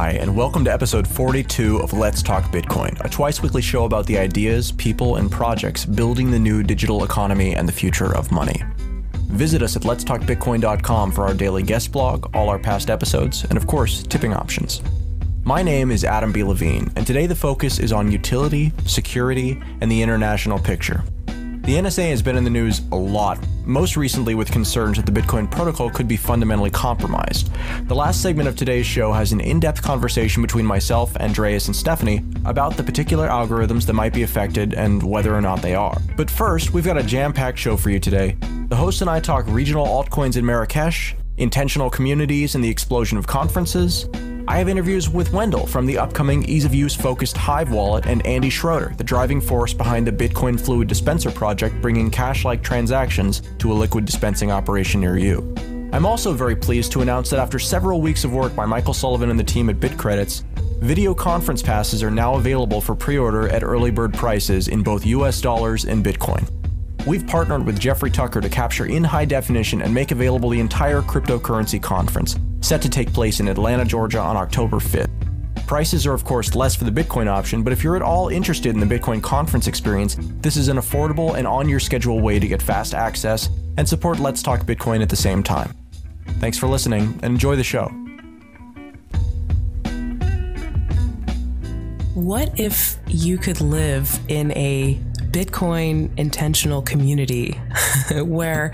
Hi, and welcome to episode 42 of Let's Talk Bitcoin, a twice-weekly show about the ideas, people, and projects building the new digital economy and the future of money. Visit us at letstalkbitcoin.com for our daily guest blog, all our past episodes, and of course, tipping options. My name is Adam B. Levine, and today the focus is on utility, security, and the international picture. The NSA has been in the news a lot, most recently with concerns that the Bitcoin protocol could be fundamentally compromised. The last segment of today's show has an in-depth conversation between myself, Andreas, and Stephanie about the particular algorithms that might be affected and whether or not they are. But first, we've got a jam-packed show for you today. The host and I talk regional altcoins in Marrakesh, intentional communities and the explosion of conferences. I have interviews with Wendell from the upcoming ease-of-use focused Hive wallet and Andy Schroeder, the driving force behind the Bitcoin Fluid Dispenser project bringing cash-like transactions to a liquid dispensing operation near you. I'm also very pleased to announce that after several weeks of work by Michael Sullivan and the team at BitCredits, video conference passes are now available for pre-order at early bird prices in both US dollars and Bitcoin. We've partnered with Jeffrey Tucker to capture in high definition and make available the entire cryptocurrency conference, set to take place in Atlanta, Georgia on October 5th. Prices are of course less for the Bitcoin option, but if you're at all interested in the Bitcoin conference experience, this is an affordable and on your schedule way to get fast access and support Let's Talk Bitcoin at the same time. Thanks for listening and enjoy the show. What if you could live in a Bitcoin intentional community where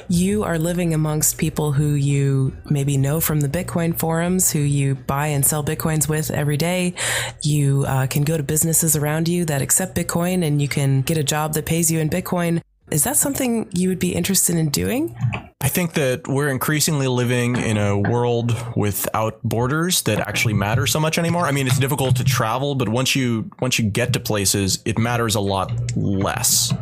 you are living amongst people who you maybe know from the Bitcoin forums, who you buy and sell Bitcoins with every day? You can go to businesses around you that accept Bitcoin and you can get a job that pays you in Bitcoin. Is that something you would be interested in doing? I think that we're increasingly living in a world without borders that actually matter so much anymore. I mean, it's difficult to travel, but once you get to places, it matters a lot less.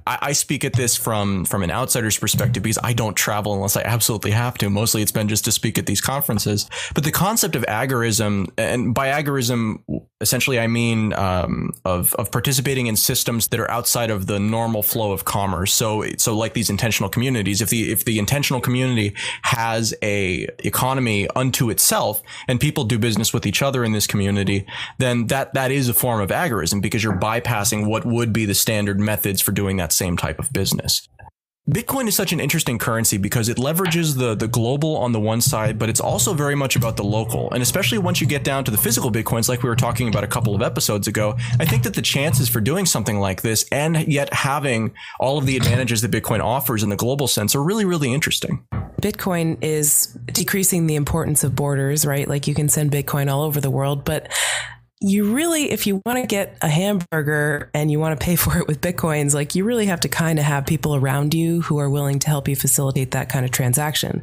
I speak at this from an outsider's perspective because I don't travel unless I absolutely have to. Mostly it's been just to speak at these conferences. But the concept of agorism, and by agorism, essentially I mean of participating in systems that are outside of the normal flow of commerce. So like these intentional communities, if the intentional community has a economy unto itself and people do business with each other in this community, then that is a form of agorism because you're bypassing what would be the standard methods for doing that same type of business. Bitcoin is such an interesting currency because it leverages the global on the one side, but it's also very much about the local. And especially once you get down to the physical Bitcoins, like we were talking about a couple of episodes ago, I think that the chances for doing something like this and yet having all of the advantages that Bitcoin offers in the global sense are really, really interesting. Bitcoin is decreasing the importance of borders, right? Like you can send Bitcoin all over the world, but you really, if you want to get a hamburger and you want to pay for it with Bitcoins, like you really have to kind of have people around you who are willing to help you facilitate that kind of transaction.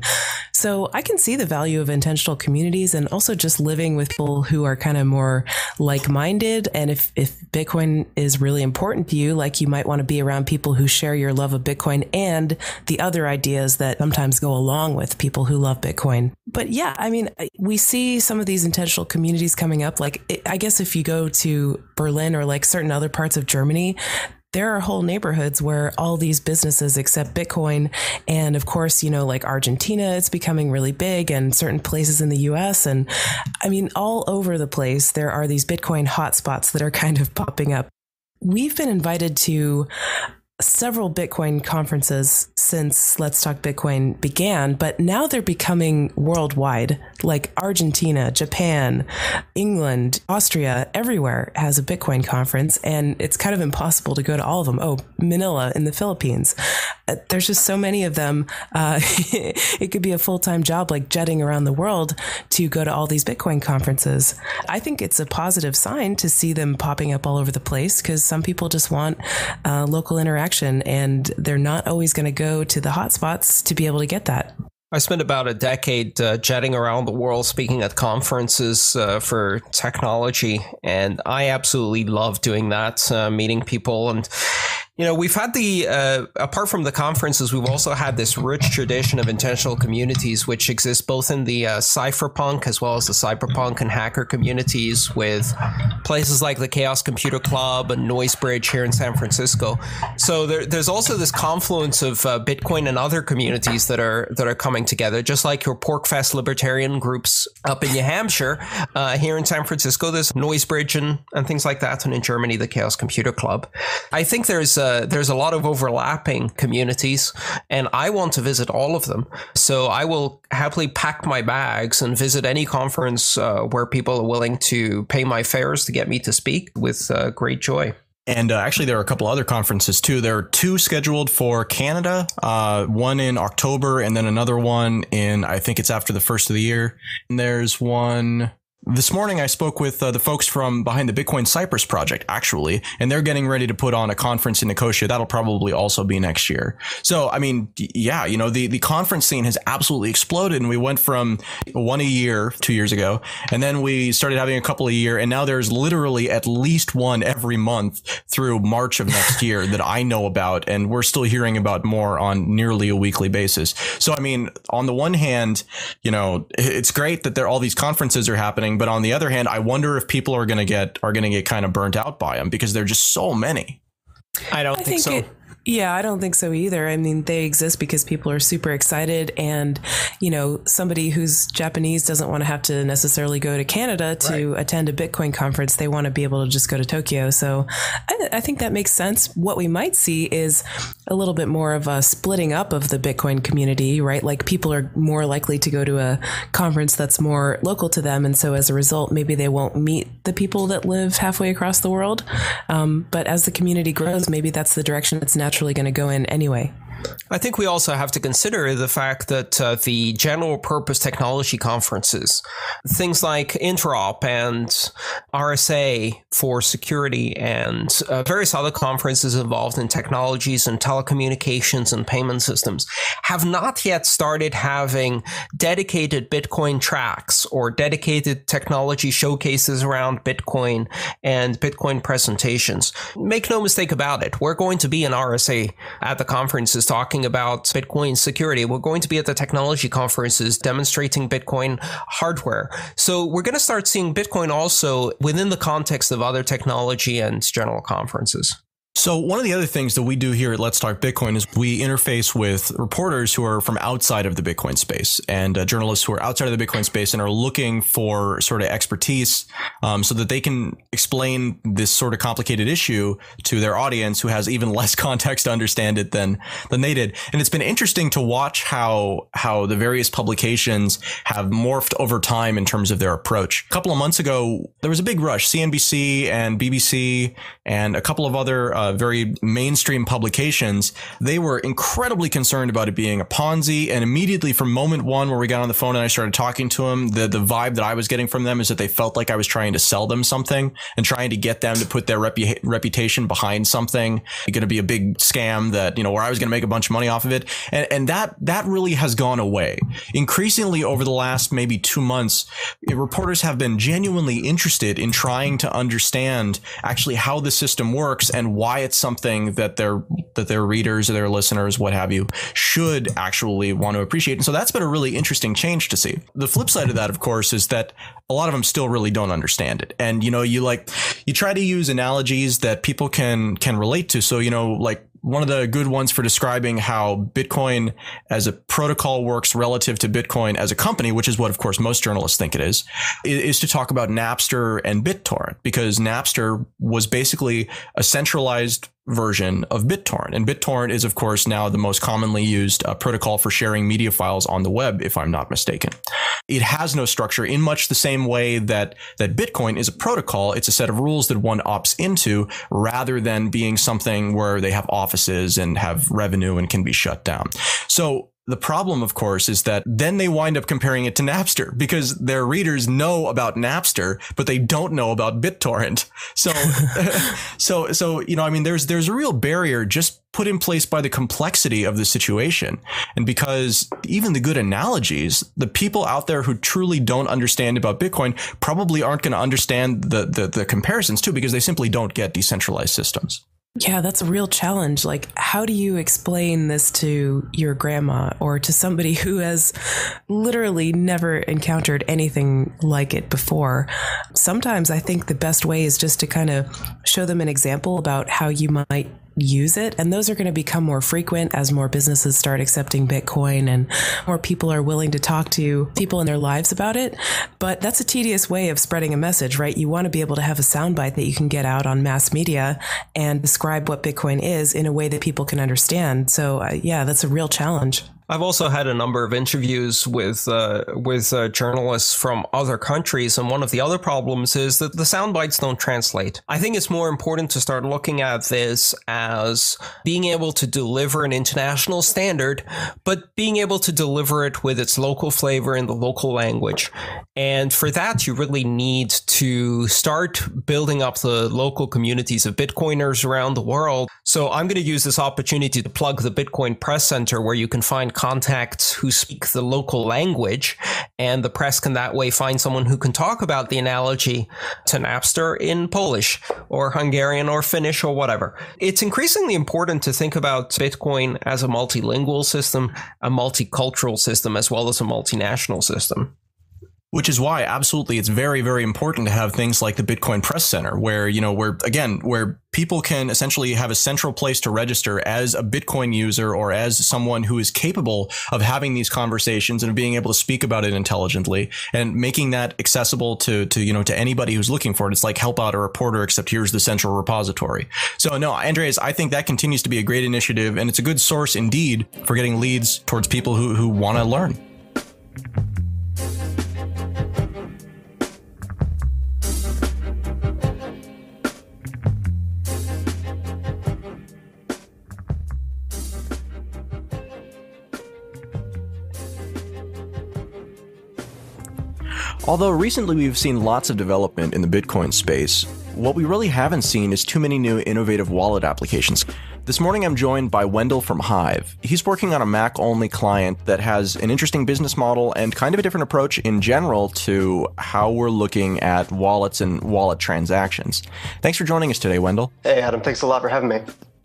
So I can see the value of intentional communities and also just living with people who are kind of more like-minded. And if Bitcoin is really important to you, like you might want to be around people who share your love of Bitcoin and the other ideas that sometimes go along with people who love Bitcoin. But yeah, I mean, we see some of these intentional communities coming up. Like, I guess if you go to Berlin or like certain other parts of Germany, there are whole neighborhoods where all these businesses accept Bitcoin. And of course, you know, like Argentina, it's becoming really big, and certain places in the US. And I mean, all over the place, there are these Bitcoin hotspots that are kind of popping up. We've been invited to several Bitcoin conferences since Let's Talk Bitcoin began, but now they're becoming worldwide. Like Argentina, Japan, England, Austria, everywhere has a Bitcoin conference, and it's kind of impossible to go to all of them. Oh, Manila in the Philippines. There's just so many of them. It could be a full-time job, like jetting around the world to go to all these Bitcoin conferences. I think it's a positive sign to see them popping up all over the place because some people just want local interaction, and they're not always going to go to the hotspots to be able to get that. I spent about a decade jetting around the world speaking at conferences for technology, and I absolutely love doing that, meeting people. And We've had apart from the conferences, we've also had this rich tradition of intentional communities, which exist both in the cypherpunk as well as the cyberpunk and hacker communities, with places like the Chaos Computer Club and Noisebridge here in San Francisco. So there's also this confluence of Bitcoin and other communities that are coming together, just like your Porkfest libertarian groups up in New Hampshire. Here in San Francisco, there's Noisebridge and things like that, and in Germany, the Chaos Computer Club. I think there's a lot of overlapping communities, and I want to visit all of them. So I will happily pack my bags and visit any conference where people are willing to pay my fares to get me to speak with great joy. And actually, there are a couple other conferences, too. There are two scheduled for Canada, one in October and then another one I think it's after the first of the year. And there's one... This morning, I spoke with the folks from behind the Bitcoin Cyprus project, actually, and they're getting ready to put on a conference in Nicosia. That'll probably also be next year. So, I mean, yeah, the conference scene has absolutely exploded, and we went from one a year 2 years ago, and then we started having a couple a year, and now there's literally at least one every month through March of next year that I know about, and we're still hearing about more on nearly a weekly basis. So, I mean, on the one hand, it's great that all these conferences are happening. But on the other hand, I wonder if people are going to get kind of burnt out by them because there are just so many. I don't think so. Yeah, I don't think so either. I mean, they exist because people are super excited, and, somebody who's Japanese doesn't want to have to necessarily go to Canada to attend a Bitcoin conference. They want to be able to just go to Tokyo. So I think that makes sense. What we might see is a little bit more of a splitting up of the Bitcoin community, right? Like, people are more likely to go to a conference that's more local to them. And so as a result, maybe they won't meet the people that live halfway across the world. But as the community grows, maybe that's the direction it's naturally going to go in anyway. I think we also have to consider the fact that the general purpose technology conferences, things like Interop and RSA for security and various other conferences involved in technologies and telecommunications and payment systems, have not yet started having dedicated Bitcoin tracks or dedicated technology showcases around Bitcoin and Bitcoin presentations. Make no mistake about it, we're going to be in RSA at the conferences talking about Bitcoin security. We're going to be at the technology conferences demonstrating Bitcoin hardware. So we're going to start seeing Bitcoin also within the context of other technology and general conferences. So one of the other things that we do here at Let's Talk Bitcoin is we interface with reporters who are from outside of the Bitcoin space and journalists who are outside of the Bitcoin space and are looking for sort of expertise so that they can explain this sort of complicated issue to their audience who has even less context to understand it than they did. And it's been interesting to watch how the various publications have morphed over time in terms of their approach. A couple of months ago, there was a big rush. CNBC and BBC and a couple of other very mainstream publications, they were incredibly concerned about it being a Ponzi. And immediately from moment one where we got on the phone and I started talking to them, the vibe that I was getting from them is that they felt like I was trying to sell them something and trying to get them to put their reputation behind something. It's going to be a big scam that, where I was going to make a bunch of money off of it. And that really has gone away. Increasingly over the last maybe 2 months, reporters have been genuinely interested in trying to understand actually how the system works and why it's something that their readers or their listeners, what have you, should actually want to appreciate. And so that's been a really interesting change to see. The flip side of that, of course, is that a lot of them still really don't understand it. And, you try to use analogies that people can relate to. So, like one of the good ones for describing how Bitcoin as a protocol works relative to Bitcoin as a company, which is what, of course, most journalists think it is to talk about Napster and BitTorrent, because Napster was basically a centralized version of BitTorrent. And BitTorrent is, of course, now the most commonly used protocol for sharing media files on the web, if I'm not mistaken. It has no structure in much the same way that Bitcoin is a protocol. It's a set of rules that one opts into rather than being something where they have offices and have revenue and can be shut down. So the problem, of course, is that then they wind up comparing it to Napster because their readers know about Napster, but they don't know about BitTorrent. So, there's a real barrier just put in place by the complexity of the situation. And because even the good analogies, the people out there who truly don't understand about Bitcoin probably aren't going to understand the comparisons too, because they simply don't get decentralized systems. Yeah, that's a real challenge. Like, how do you explain this to your grandma or to somebody who has literally never encountered anything like it before? Sometimes I think the best way is just to kind of show them an example about how you might use it. And those are going to become more frequent as more businesses start accepting Bitcoin and more people are willing to talk to people in their lives about it. But that's a tedious way of spreading a message, right? You want to be able to have a soundbite that you can get out on mass media and describe what Bitcoin is in a way that people can understand. So yeah, that's a real challenge. I've also had a number of interviews with journalists from other countries, and one of the other problems is that the sound bites don't translate. I think it's more important to start looking at this as being able to deliver an international standard, but being able to deliver it with its local flavor in the local language. And for that, you really need to start building up the local communities of Bitcoiners around the world. So I'm going to use this opportunity to plug the Bitcoin Press Center, where you can find contacts who speak the local language, and the press can that way find someone who can talk about the analogy to Napster in Polish or Hungarian or Finnish or whatever. It's increasingly important to think about Bitcoin as a multilingual system, a multicultural system, as well as a multinational system. Which is why, absolutely, it's very, very important to have things like the Bitcoin Press Center, where, where people can essentially have a central place to register as a Bitcoin user or as someone who is capable of having these conversations and of being able to speak about it intelligently and making that accessible to anybody who's looking for it. It's like help out a reporter, except here's the central repository. So no, Andreas, I think that continues to be a great initiative, and it's a good source indeed for getting leads towards people who want to learn. Although recently we've seen lots of development in the Bitcoin space, what we really haven't seen is too many new innovative wallet applications. This morning I'm joined by Wendell from Hive. He's working on a Mac-only client that has an interesting business model and kind of a different approach in general to how we're looking at wallets and wallet transactions. Thanks for joining us today, Wendell. Hey, Adam. Thanks a lot for having me.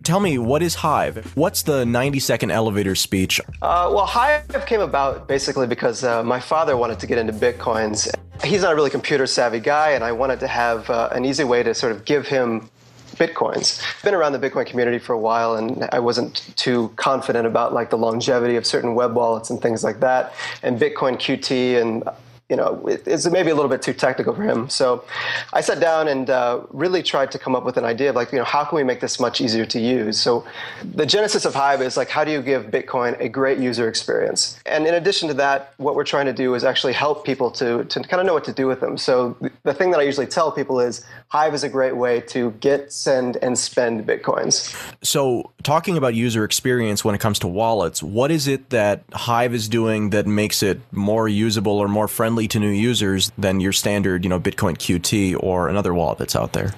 Tell me, what is Hive? What's the 90-second elevator speech? Well, Hive came about basically because my father wanted to get into Bitcoins. He's not a really computer-savvy guy, and I wanted to have an easy way to sort of give him Bitcoins. I've been around the Bitcoin community for a while, and I wasn't too confident about like the longevity of certain web wallets and things like that, and Bitcoin QT and it's maybe a little bit too technical for him. So I sat down and really tried to come up with an idea of like, how can we make this much easier to use? So the genesis of Hive is like, how do you give Bitcoin a great user experience? And in addition to that, what we're trying to do is actually help people to kind of know what to do with them. So the thing that I usually tell people is Hive is a great way to get, send, and spend Bitcoins. So talking about user experience when it comes to wallets, what is it that Hive is doing that makes it more usable or more friendly to new users than your standard, Bitcoin QT or another wallet that's out there?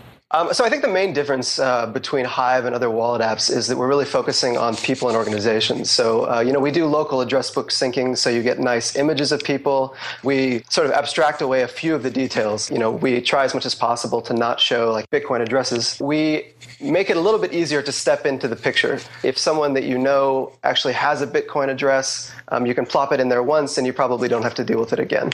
So I think the main difference between Hive and other wallet apps is that we're really focusing on people and organizations. So, we do local address book syncing, so you get nice images of people. We sort of abstract away a few of the details. We try as much as possible to not show like Bitcoin addresses. We make it a little bit easier to step into the picture. If someone that actually has a Bitcoin address, you can plop it in there once and you probably don't have to deal with it again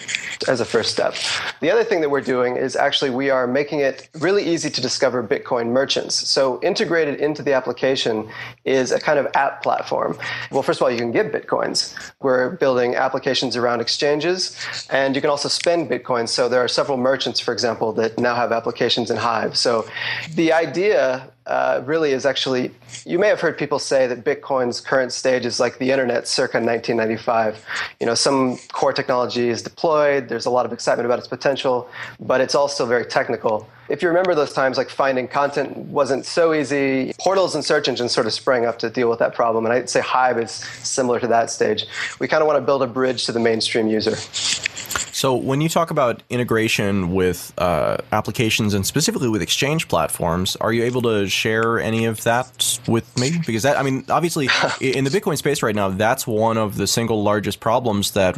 as a first step. The other thing that we're doing is actually we are making it really easy to discover Bitcoin merchants. So integrated into the application is a kind of app platform. Well, first of all, you can get Bitcoins. We're building applications around exchanges, and you can also spend Bitcoins. So there are several merchants, for example, that now have applications in Hive. So the idea really is actually, you may have heard people say that Bitcoin's current stage is like the internet circa 1995. Some core technology is deployed, there's a lot of excitement about its potential, but it's also very technical. If you remember those times, like finding content wasn't so easy. Portals and search engines sort of sprang up to deal with that problem, and I'd say Hive is similar to that stage. We kind of want to build a bridge to the mainstream user. So when you talk about integration with applications and specifically with exchange platforms, are you able to share any of that with me? Because that, I mean, obviously in the Bitcoin space right now, that's one of the single largest problems that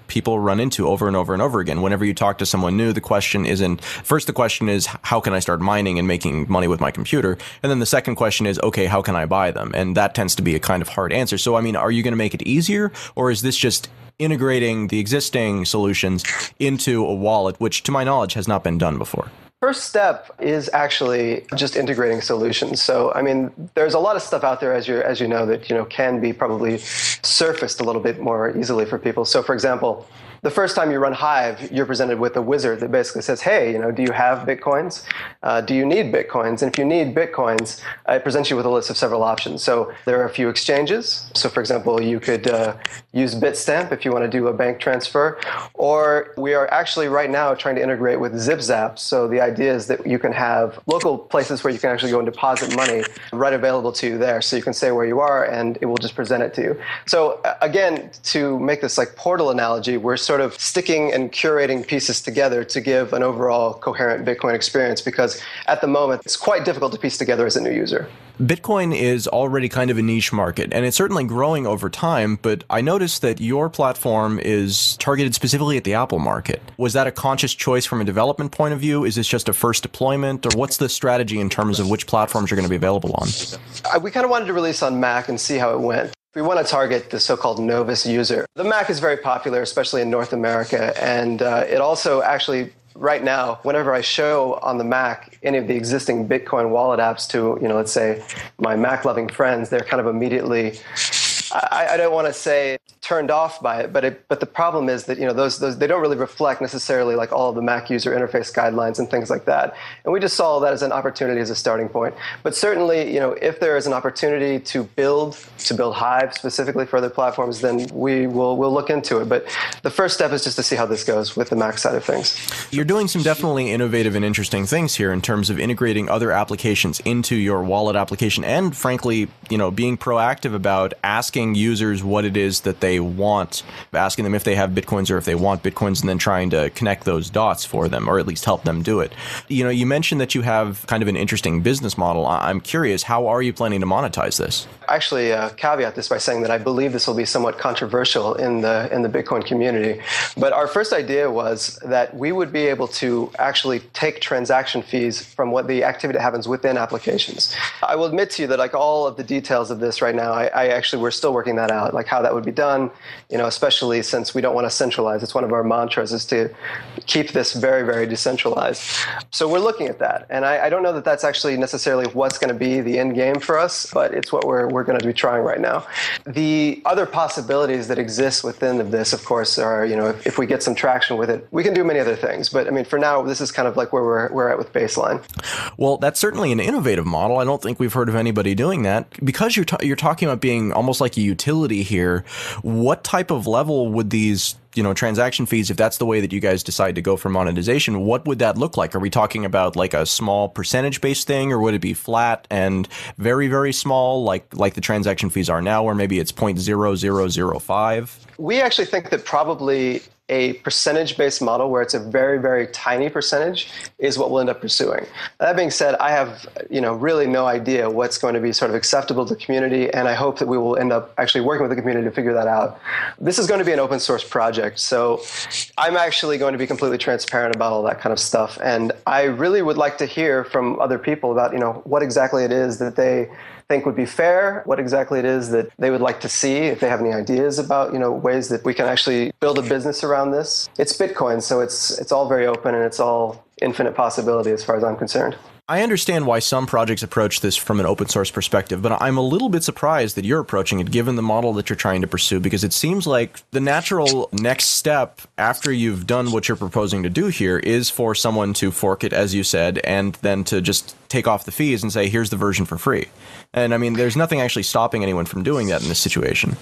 people run into over and over and over again. Whenever you talk to someone new, the question is, how can I start mining and making money with my computer? And then the second question is, okay, how can I buy them? And that tends to be a kind of hard answer. So, I mean, are you going to make it easier, or is this just integrating the existing solutions into a wallet, which to my knowledge has not been done before? First step is actually just integrating solutions. So, I mean, there's a lot of stuff out there, as you know, that can be probably surfaced a little bit more easily for people. So, for example, the first time you run Hive, you're presented with a wizard that basically says, hey, do you have Bitcoins? Do you need Bitcoins? And if you need Bitcoins, it presents you with a list of several options. So there are a few exchanges. So for example, you could use Bitstamp if you want to do a bank transfer. Or we are actually right now trying to integrate with ZipZap. So the idea is that you can have local places where you can actually go and deposit money right available to you there. So you can say where you are and it will just present it to you. So again, to make this like portal analogy, we're sort of sticking and curating pieces together to give an overall coherent Bitcoin experience, because at the moment, it's quite difficult to piece together as a new user. Bitcoin is already kind of a niche market, and it's certainly growing over time, but I noticed that your platform is targeted specifically at the Apple market. Was that a conscious choice from a development point of view? Is this just a first deployment, or what's the strategy in terms of which platforms you're going to be available on? We kind of wanted to release on Mac and see how it went. We want to target the so-called novice user. The Mac is very popular, especially in North America, and it also actually, right now, whenever I show on the Mac any of the existing Bitcoin wallet apps to, let's say my Mac-loving friends, they're kind of immediately, I don't want to say turned off by it, but the problem is that those they don't really reflect necessarily like all of the Mac user interface guidelines and things like that. And we just saw that as an opportunity as a starting point. But certainly, if there is an opportunity to build Hive specifically for other platforms, then we'll look into it. But the first step is just to see how this goes with the Mac side of things. You're doing some definitely innovative and interesting things here in terms of integrating other applications into your wallet application, and frankly, being proactive about asking users what it is that they want, asking them if they have Bitcoins or if they want Bitcoins, and then trying to connect those dots for them, or at least help them do it. You mentioned that you have kind of an interesting business model. I'm curious, how are you planning to monetize this? Actually, caveat this by saying that I believe this will be somewhat controversial in the Bitcoin community. But our first idea was that we would be able to actually take transaction fees from what the activity that happens within applications. I will admit to you that like all of the details of this right now, we're still working that out, like how that would be done, especially since we don't want to centralize. It's one of our mantras is to keep this very, very decentralized. So we're looking at that. And I don't know that that's actually necessarily what's going to be the end game for us, but it's what we're going to be trying right now. The other possibilities that exist within this, of course, are, if we get some traction with it, we can do many other things. But I mean, for now, this is kind of like where we're at with Baseline. Well, that's certainly an innovative model. I don't think we've heard of anybody doing that. Because you're talking about being almost like a utility here, what type of level would these transaction fees, if that's the way that you guys decide to go for monetization, what would that look like? Are we talking about like a small percentage-based thing, or would it be flat and very, very small, like the transaction fees are now, or maybe it's 0.0005? We actually think that probably a percentage-based model where it's a very, very tiny percentage is what we'll end up pursuing. That being said, I have, really no idea what's going to be sort of acceptable to the community, and I hope that we will end up actually working with the community to figure that out. This is going to be an open source project, so I'm actually going to be completely transparent about all that kind of stuff, and I really would like to hear from other people about, what exactly it is that they think would be fair, what exactly it is that they would like to see, if they have any ideas about, ways that we can actually build a business around this. It's Bitcoin, so it's all very open and it's all infinite possibility as far as I'm concerned. I understand why some projects approach this from an open source perspective, but I'm a little bit surprised that you're approaching it given the model that you're trying to pursue, because it seems like the natural next step after you've done what you're proposing to do here is for someone to fork it, as you said, and then to just take off the fees and say, here's the version for free. And I mean, there's nothing actually stopping anyone from doing that in this situation.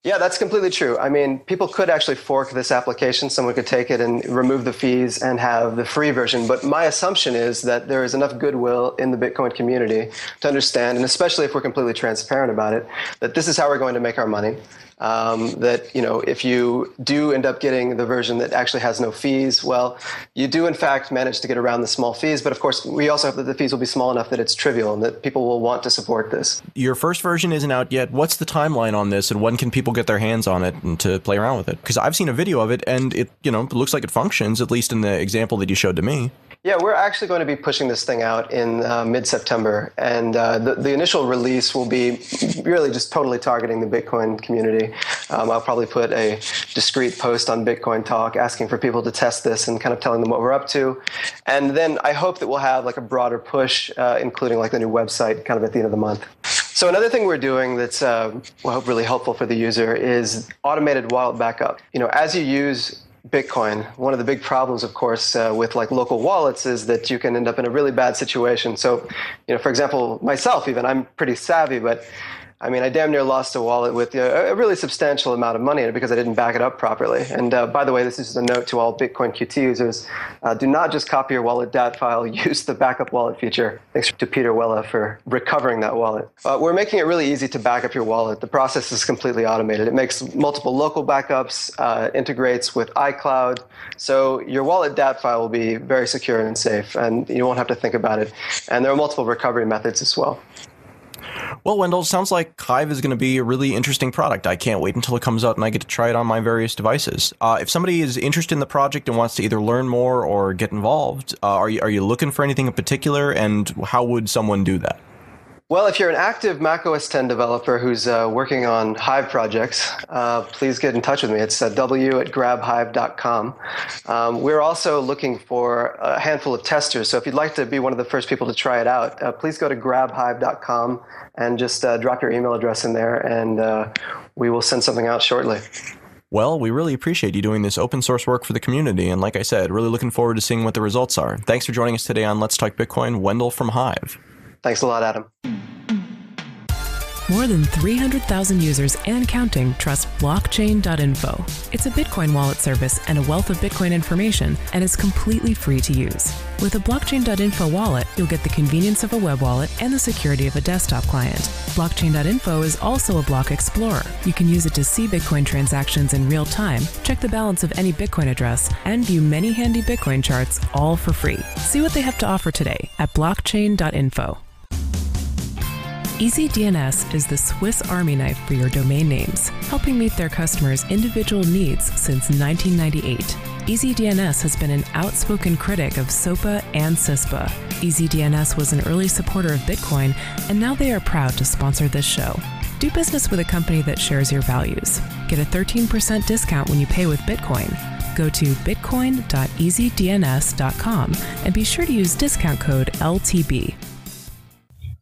Yeah, that's completely true. I mean, people could actually fork this application. Someone could take it and remove the fees and have the free version. But my assumption is that there is enough goodwill in the Bitcoin community to understand, and especially if we're completely transparent about it, that this is how we're going to make our money. that, if you do end up getting the version that actually has no fees, well, you do in fact manage to get around the small fees. But of course, we also hope that the fees will be small enough that it's trivial and that people will want to support this. Your first version isn't out yet. What's the timeline on this, and when can people get their hands on it and to play around with it? Because I've seen a video of it, and it looks like it functions, at least in the example that you showed to me. Yeah, we're actually going to be pushing this thing out in mid-September, and the initial release will be really just totally targeting the Bitcoin community. I'll probably put a discrete post on Bitcoin Talk asking for people to test this and kind of telling them what we're up to. And then I hope that we'll have like a broader push, including like the new website kind of at the end of the month. So another thing we're doing that's, I hope, really helpful for the user is automated wallet backup. As you use Bitcoin, one of the big problems, of course, with like local wallets is that you can end up in a really bad situation. So, for example, myself even, I'm pretty savvy, but I damn near lost a wallet with a really substantial amount of money in it because I didn't back it up properly. And by the way, this is just a note to all Bitcoin QT users. Do not just copy your wallet DAT file. Use the backup wallet feature. Thanks to Peter Wella for recovering that wallet. We're making it really easy to back up your wallet. The process is completely automated. It makes multiple local backups, integrates with iCloud. So your wallet DAT file will be very secure and safe, and you won't have to think about it. And there are multiple recovery methods as well. Well, Wendell, sounds like Hive is going to be a really interesting product. I can't wait until it comes out and I get to try it on my various devices. If somebody is interested in the project and wants to either learn more or get involved, are you looking for anything in particular, and how would someone do that? Well, if you're an active Mac OS X developer who's working on Hive projects, please get in touch with me. It's w@grabhive.com. We're also looking for a handful of testers. So if you'd like to be one of the first people to try it out, please go to grabhive.com and just drop your email address in there, and we will send something out shortly. Well, we really appreciate you doing this open source work for the community. And like I said, really looking forward to seeing what the results are. Thanks for joining us today on Let's Talk Bitcoin. Wendell from Hive. Thanks a lot, Adam. More than 300,000 users and counting trust blockchain.info. It's a Bitcoin wallet service and a wealth of Bitcoin information, and is completely free to use. With a blockchain.info wallet, you'll get the convenience of a web wallet and the security of a desktop client. Blockchain.info is also a block explorer. You can use it to see Bitcoin transactions in real time, check the balance of any Bitcoin address, and view many handy Bitcoin charts, all for free. See what they have to offer today at blockchain.info. EasyDNS is the Swiss Army knife for your domain names, helping meet their customers' individual needs since 1998. EasyDNS has been an outspoken critic of SOPA and CISPA. EasyDNS was an early supporter of Bitcoin, and now they are proud to sponsor this show. Do business with a company that shares your values. Get a 13% discount when you pay with Bitcoin. Go to bitcoin.easydns.com and be sure to use discount code LTB.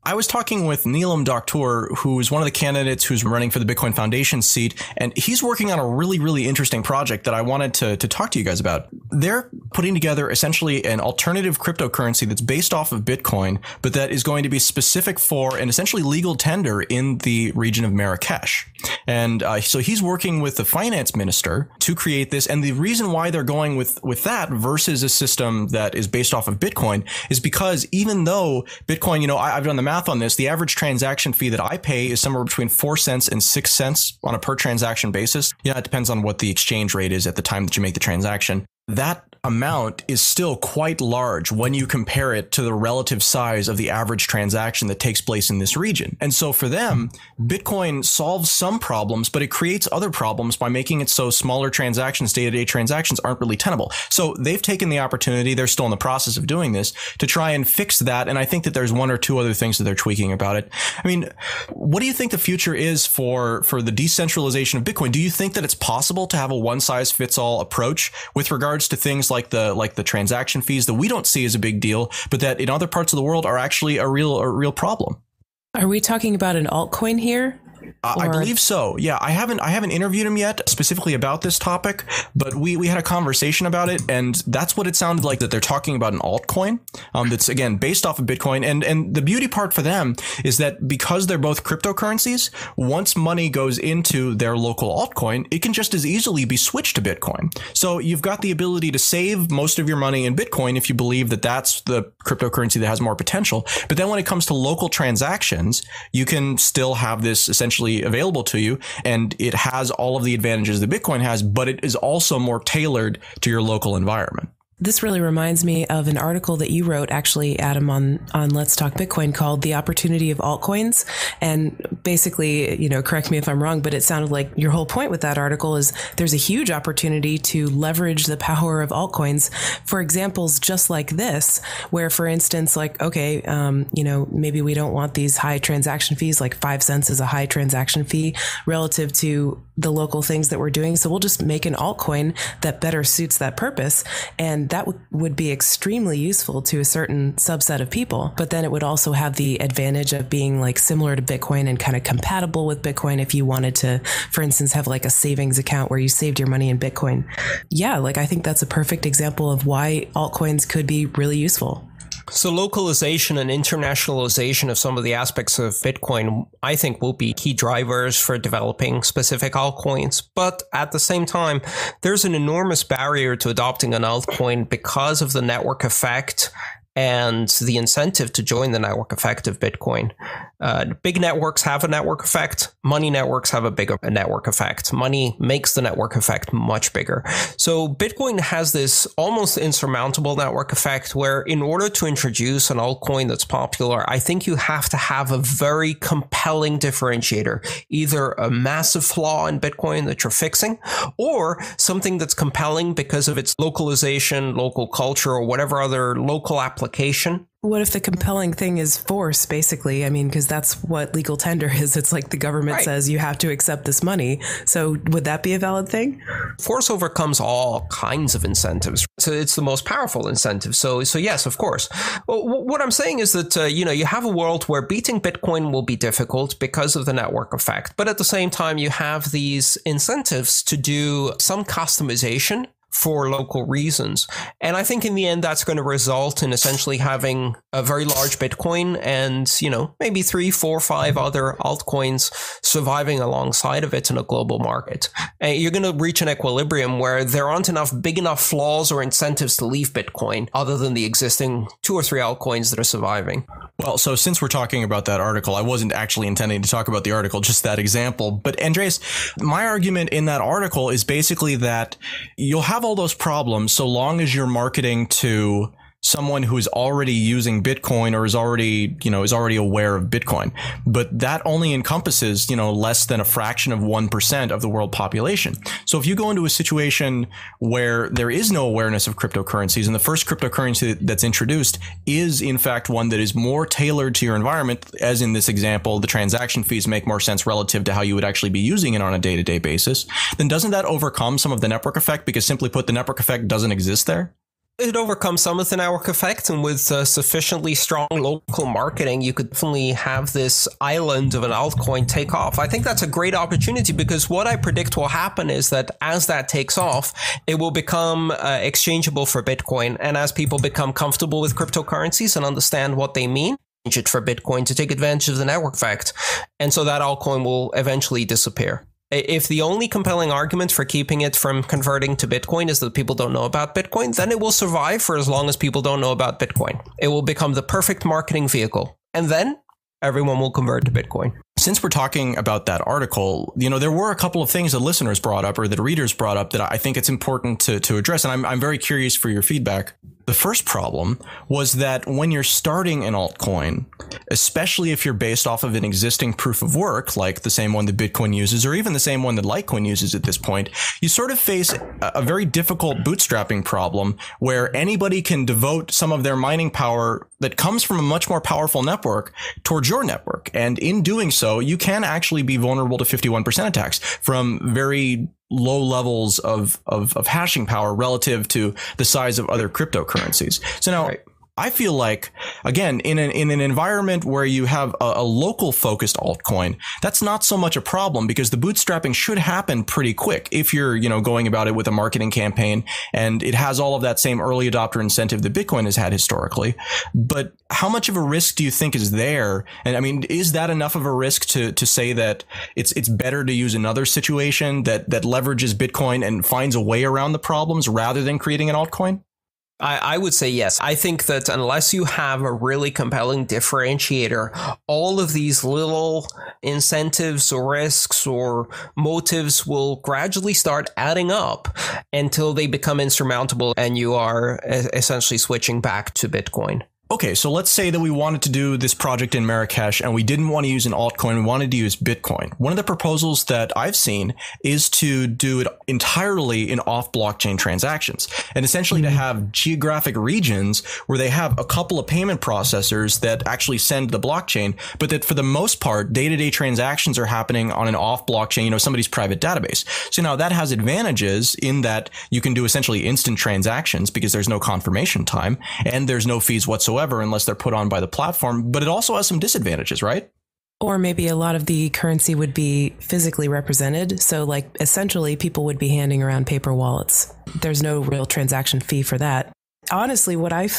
I was talking with Neelam Doctor, who's one of the candidates who's running for the Bitcoin Foundation seat, and he's working on a really, really interesting project that I wanted to talk to you guys about. They're putting together essentially an alternative cryptocurrency that's based off of Bitcoin, but that is going to be specific for an essentially legal tender in the region of Marrakesh. And so he's working with the finance minister to create this. And the reason why they're going with that versus a system that is based off of Bitcoin is because even though Bitcoin, I've done the math on this, the average transaction fee that I pay is somewhere between 4 cents and 6 cents on a per transaction basis. Yeah, it depends on what the exchange rate is at the time that you make the transaction. That amount is still quite large when you compare it to the relative size of the average transaction that takes place in this region. And so for them, Bitcoin solves some problems, but it creates other problems by making it so smaller transactions, day-to-day transactions, aren't really tenable. So they've taken the opportunity, they're still in the process of doing this, to try and fix that. And I think that there's one or two other things that they're tweaking about it. I mean, what do you think the future is for the decentralization of Bitcoin? Do you think that it's possible to have a one-size-fits-all approach with regards to things like the transaction fees that we don't see as a big deal, but that in other parts of the world are actually a real problem? Are we talking about an altcoin here? I believe so. Yeah, I haven't interviewed him yet specifically about this topic, but we had a conversation about it, and that's what it sounded like, that they're talking about an altcoin that's, again, based off of Bitcoin. And the beauty part for them is that because they're both cryptocurrencies, once money goes into their local altcoin, it can just as easily be switched to Bitcoin. So you've got the ability to save most of your money in Bitcoin if you believe that that's the cryptocurrency that has more potential. But then when it comes to local transactions, you can still have this essentially essentially available to you, and it has all of the advantages that Bitcoin has, but it is also more tailored to your local environment. This really reminds me of an article that you wrote, actually, Adam, on Let's Talk Bitcoin, called The Opportunity of Altcoins. And basically, correct me if I'm wrong, but it sounded like your whole point with that article is there's a huge opportunity to leverage the power of altcoins for examples just like this, where, for instance, okay, maybe we don't want these high transaction fees, like 5 cents is a high transaction fee relative to the local things that we're doing. So we'll just make an altcoin that better suits that purpose. And that would be extremely useful to a certain subset of people. But then it would also have the advantage of being similar to Bitcoin and kind of compatible with Bitcoin if you wanted to, for instance, have a savings account where you saved your money in Bitcoin. Yeah, I think that's a perfect example of why altcoins could be really useful. So localization and internationalization of some of the aspects of Bitcoin, I think, will be key drivers for developing specific altcoins. But at the same time, there's an enormous barrier to adopting an altcoin because of the network effect and the incentive to join the network effect of Bitcoin. Big networks have a network effect. Money networks have a bigger network effect. Money makes the network effect much bigger. So Bitcoin has this almost insurmountable network effect where, in order to introduce an altcoin that's popular, I think you have to have a very compelling differentiator, either a massive flaw in Bitcoin that you're fixing, or something that's compelling because of its localization, local culture, or whatever other local application. What if the compelling thing is force, basically? I mean, because that's what legal tender is. It's like the government says you have to accept this money. So would that be a valid thing? Force overcomes all kinds of incentives. So it's the most powerful incentive. So yes, of course. Well, what I'm saying is that, you have a world where beating Bitcoin will be difficult because of the network effect. But at the same time, you have these incentives to do some customization for local reasons. And I think in the end, that's going to result in essentially having a very large Bitcoin and, maybe 3, 4, 5 other altcoins surviving alongside of it in a global market. And you're going to reach an equilibrium where there aren't big enough flaws or incentives to leave Bitcoin other than the existing 2 or 3 altcoins that are surviving. Well, so since we're talking about that article, I wasn't actually intending to talk about the article, just that example. But Andreas, my argument in that article is basically that you'll have all those problems so long as you're marketing to someone who is already using Bitcoin or is already aware of Bitcoin. But that only encompasses, less than a fraction of 1% of the world population. So if you go into a situation where there is no awareness of cryptocurrencies and the first cryptocurrency that's introduced is in fact one that is more tailored to your environment, as in this example, the transaction fees make more sense relative to how you would actually be using it on a day-to-day basis, then doesn't that overcome some of the network effect? Because simply put, the network effect doesn't exist there? It overcomes some of the network effect, and with sufficiently strong local marketing, you could definitely have this island of an altcoin take off. I think that's a great opportunity because what I predict will happen is that as that takes off, it will become exchangeable for Bitcoin. And as people become comfortable with cryptocurrencies and understand what they mean, change it for Bitcoin to take advantage of the network effect. And so that altcoin will eventually disappear. If the only compelling argument for keeping it from converting to Bitcoin is that people don't know about Bitcoin, then it will survive for as long as people don't know about Bitcoin. It will become the perfect marketing vehicle. And then everyone will convert to Bitcoin. Since we're talking about that article, there were a couple of things that listeners brought up or that readers brought up that I think it's important to address. And I'm very curious for your feedback. The first problem was that when you're starting an altcoin, especially if you're based off of an existing proof of work, like the same one that Bitcoin uses, or even the same one that Litecoin uses at this point, you sort of face a very difficult bootstrapping problem where anybody can devote some of their mining power that comes from a much more powerful network towards your network. And in doing so, you can actually be vulnerable to 51% attacks from very low levels of hashing power relative to the size of other cryptocurrencies. So now, I feel like, again, in an environment where you have a local focused altcoin, that's not so much a problem because the bootstrapping should happen pretty quick if you're, going about it with a marketing campaign and it has all of that same early adopter incentive that Bitcoin has had historically. But how much of a risk do you think is there? And I mean, is that enough of a risk to say that it's better to use another situation that leverages Bitcoin and finds a way around the problems rather than creating an altcoin? I would say yes. I think that unless you have a really compelling differentiator, all of these little incentives or risks or motives will gradually start adding up until they become insurmountable and you are essentially switching back to Bitcoin. Okay, so let's say that we wanted to do this project in Marrakesh and we didn't want to use an altcoin, we wanted to use Bitcoin. One of the proposals that I've seen is to do it entirely in off-blockchain transactions and essentially to have geographic regions where they have a couple of payment processors that actually send the blockchain, but that for the most part, day-to-day transactions are happening on an off-blockchain, somebody's private database. So now that has advantages in that you can do essentially instant transactions because there's no confirmation time and there's no fees whatsoever unless they're put on by the platform, but it also has some disadvantages, right? Or maybe a lot of the currency would be physically represented. So like essentially people would be handing around paper wallets. There's no real transaction fee for that. Honestly, what I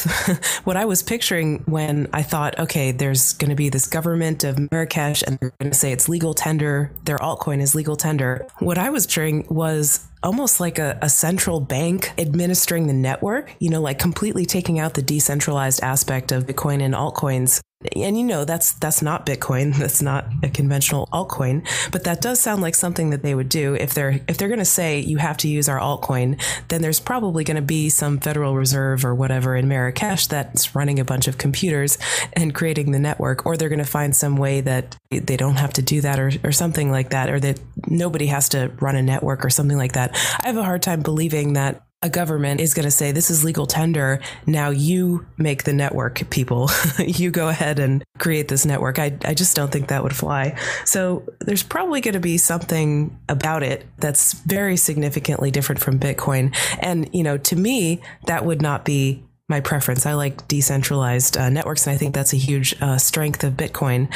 was picturing when I thought, okay, there's going to be this government of Marrakesh and they're going to say it's legal tender, their altcoin is legal tender. What I was picturing was almost like a central bank administering the network, like completely taking out the decentralized aspect of Bitcoin and altcoins. And that's not Bitcoin. That's not a conventional altcoin, but that does sound like something that they would do. If they're going to say you have to use our altcoin, then there's probably going to be some Federal Reserve or whatever in Marrakesh that's running a bunch of computers and creating the network, or they're going to find some way that they don't have to do that or something like that, or that nobody has to run a network or something like that. I have a hard time believing that a government is going to say, this is legal tender. Now you make the network, people. You go ahead and create this network. I just don't think that would fly. So there's probably going to be something about it that's very significantly different from Bitcoin. And, to me, that would not be my preference. I like decentralized networks, and I think that's a huge strength of Bitcoin.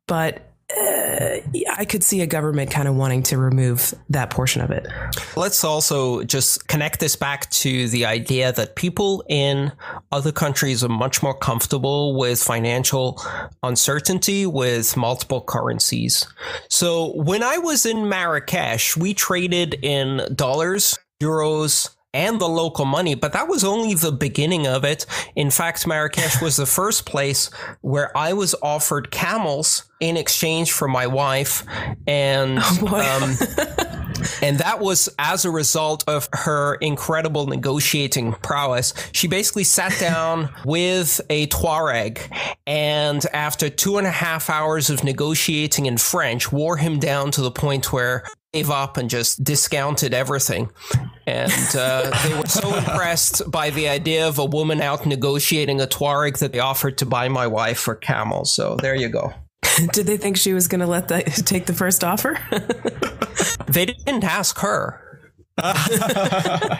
But I could see a government kind of wanting to remove that portion of it. Let's also just connect this back to the idea that people in other countries are much more comfortable with financial uncertainty with multiple currencies. So when I was in Marrakesh, we traded in dollars, euros, and the local money, but that was only the beginning of it. In fact, Marrakesh was the first place where I was offered camels in exchange for my wife, and and that was as a result of her incredible negotiating prowess. She basically sat down with a Tuareg, and after 2.5 hours of negotiating in French, wore him down to the point where gave up and just discounted everything. And they were so impressed by the idea of a woman out negotiating a Tuareg that they offered to buy my wife for camels. So there you go. Did they think she was going to take the first offer? They didn't ask her.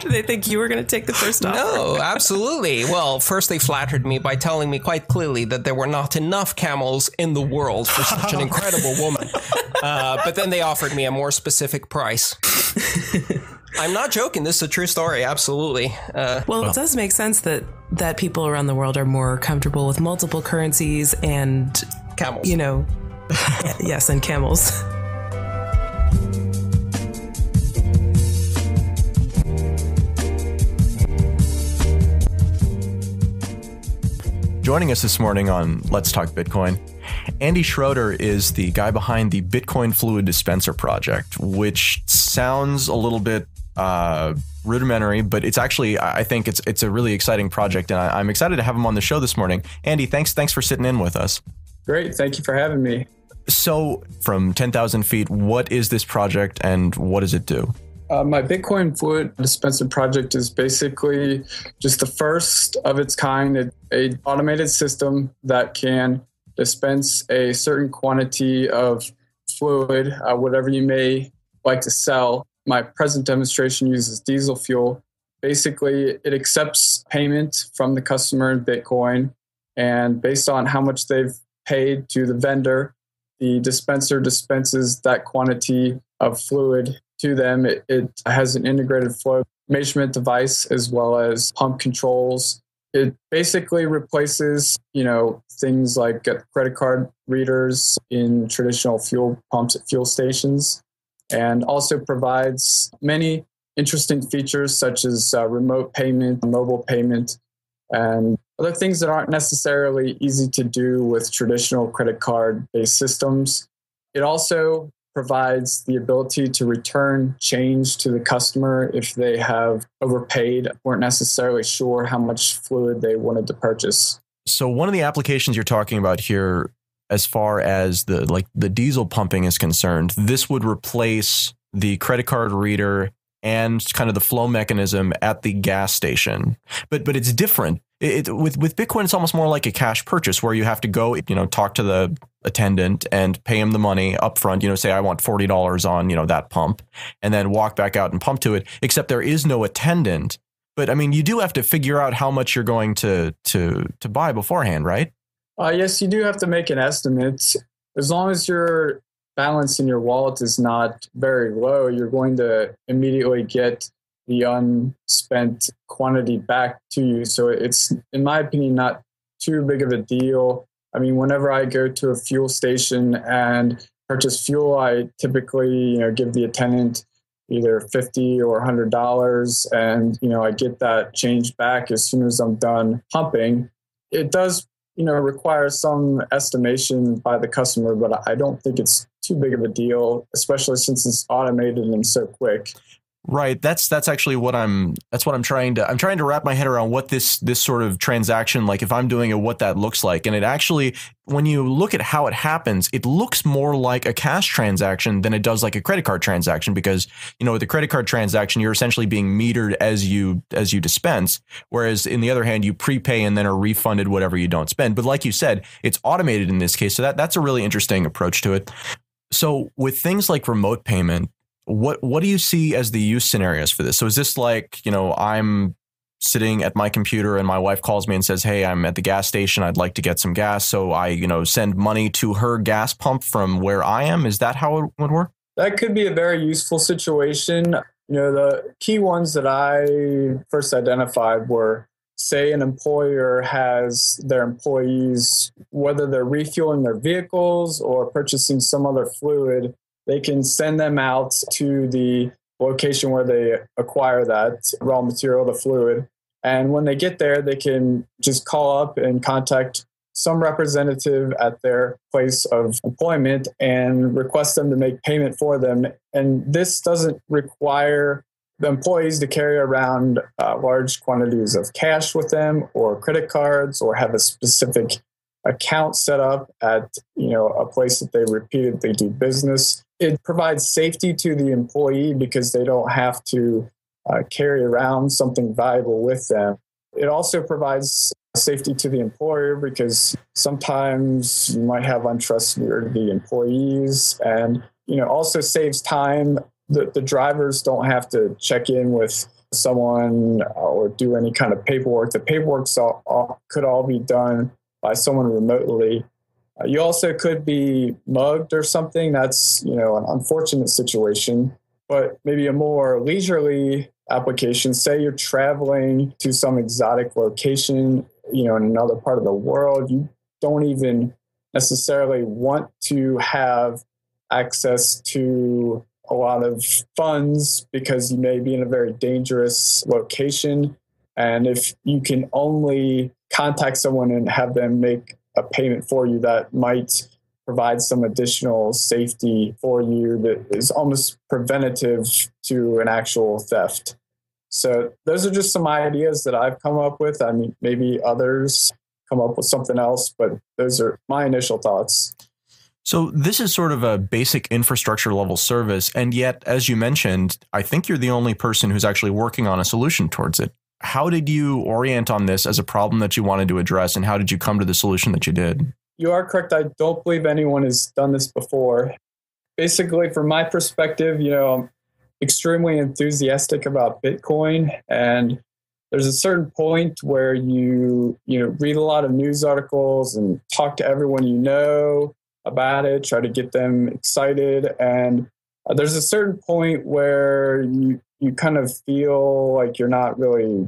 Did they think you were going to take the first offer? No, absolutely. Well, first they flattered me by telling me quite clearly that there were not enough camels in the world for such an incredible woman. But then they offered me a more specific price. I'm not joking. This is a true story. Absolutely. Well, it does make sense that people around the world are more comfortable with multiple currencies and camels. Yes, and camels. Joining us this morning on Let's Talk Bitcoin, Andy Schroeder is the guy behind the Bitcoin Fluid Dispenser project, which sounds a little bit rudimentary, but it's actually, I think it's a really exciting project, and I'm excited to have him on the show this morning. Andy, thanks for sitting in with us. Great. Thank you for having me. So from 10,000 feet, what is this project and what does it do? My Bitcoin Fluid Dispenser project is basically just the first of its kind, an automated system that can dispense a certain quantity of fluid, whatever you may like to sell. My present demonstration uses diesel fuel. Basically, it accepts payment from the customer in Bitcoin, and based on how much they've paid to the vendor, the dispenser dispenses that quantity of fluid to them. It has an integrated flow measurement device as well as pump controls. It basically replaces, things like credit card readers in traditional fuel pumps at fuel stations, and also provides many interesting features such as remote payment, mobile payment, and other things that aren't necessarily easy to do with traditional credit card-based systems. It also provides the ability to return change to the customer if they have overpaid, weren't necessarily sure how much fluid they wanted to purchase. So one of the applications you're talking about here, as far as the diesel pumping is concerned, this would replace the credit card reader and kind of the flow mechanism at the gas station. But it's different. With Bitcoin, it's almost more like a cash purchase where you have to go, talk to the attendant and pay him the money up front, say I want $40 on, that pump, and then walk back out and pump to it, except there is no attendant. But I mean, you do have to figure out how much you're going to buy beforehand, right? Yes, you do have to make an estimate. As long as your balance in your wallet is not very low, you're going to immediately get the unspent quantity back to you. So it's, in my opinion, not too big of a deal. I mean, whenever I go to a fuel station and purchase fuel, I typically, give the attendant either $50 or $100, and I get that change back as soon as I'm done pumping. It does, require some estimation by the customer, but I don't think it's too big of a deal, especially since it's automated and so quick. Right. That's actually what I'm trying to wrap my head around, what this sort of transaction, like if I'm doing it, what that looks like. And it actually, when you look at how it happens, it looks more like a cash transaction than it does like a credit card transaction, because, with the credit card transaction, you're essentially being metered as you dispense. Whereas in the other hand, you prepay and then are refunded whatever you don't spend. But like you said, it's automated in this case. So that's a really interesting approach to it. So with things like remote payment, what do you see as the use scenarios for this? So is this like, I'm sitting at my computer and my wife calls me and says, hey, I'm at the gas station, I'd like to get some gas. So I, send money to her gas pump from where I am. Is that how it would work? That could be a very useful situation. The key ones that I first identified were, say an employer has their employees, whether they're refueling their vehicles or purchasing some other fluid, they can send them out to the location where they acquire that raw material, the fluid. And when they get there, they can just call up and contact some representative at their place of employment and request them to make payment for them. And this doesn't require the employees to carry around large quantities of cash with them or credit cards or have a specific account set up at a place that they repeatedly do business. It provides safety to the employee because they don't have to carry around something valuable with them. It also provides safety to the employer because sometimes you might have untrustworthy employees, and also saves time. The drivers don't have to check in with someone or do any kind of paperwork. The paperwork could all be done by someone remotely. You also could be mugged or something. That's, an unfortunate situation, but maybe a more leisurely application. Say you're traveling to some exotic location, in another part of the world. You don't even necessarily want to have access to a lot of funds because you may be in a very dangerous location. And if you can only contact someone and have them make a payment for you, that might provide some additional safety for you that is almost preventative to an actual theft. So those are just some ideas that I've come up with. I mean, maybe others come up with something else, but those are my initial thoughts. So this is sort of a basic infrastructure level service. And yet, as you mentioned, I think you're the only person who's actually working on a solution towards it. How did you orient on this as a problem that you wanted to address, and how did you come to the solution that you did? You are correct. I don't believe anyone has done this before. Basically, from my perspective, I'm extremely enthusiastic about Bitcoin, and there's a certain point where you read a lot of news articles and talk to everyone you know about it, try to get them excited, and there's a certain point where you kind of feel like you're not really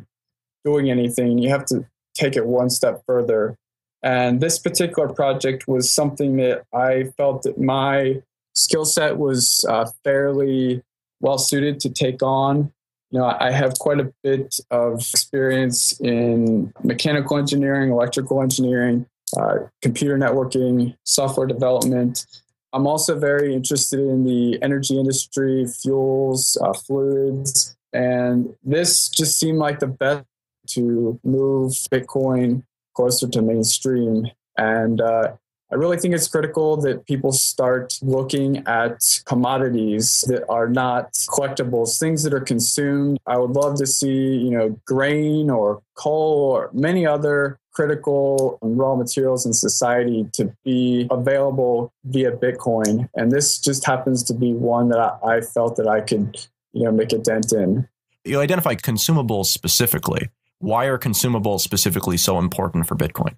doing anything. You have to take it one step further. And this particular project was something that I felt that my skill set was fairly well suited to take on. I have quite a bit of experience in mechanical engineering, electrical engineering, computer networking, software development. I'm also very interested in the energy industry, fuels, fluids, and this just seemed like the best to move Bitcoin closer to mainstream. And I really think it's critical that people start looking at commodities that are not collectibles, things that are consumed. I would love to see, grain or coal or many other critical raw materials in society to be available via Bitcoin. And this just happens to be one that I felt that I could, make a dent in. You identify consumables specifically. Why are consumables specifically so important for Bitcoin?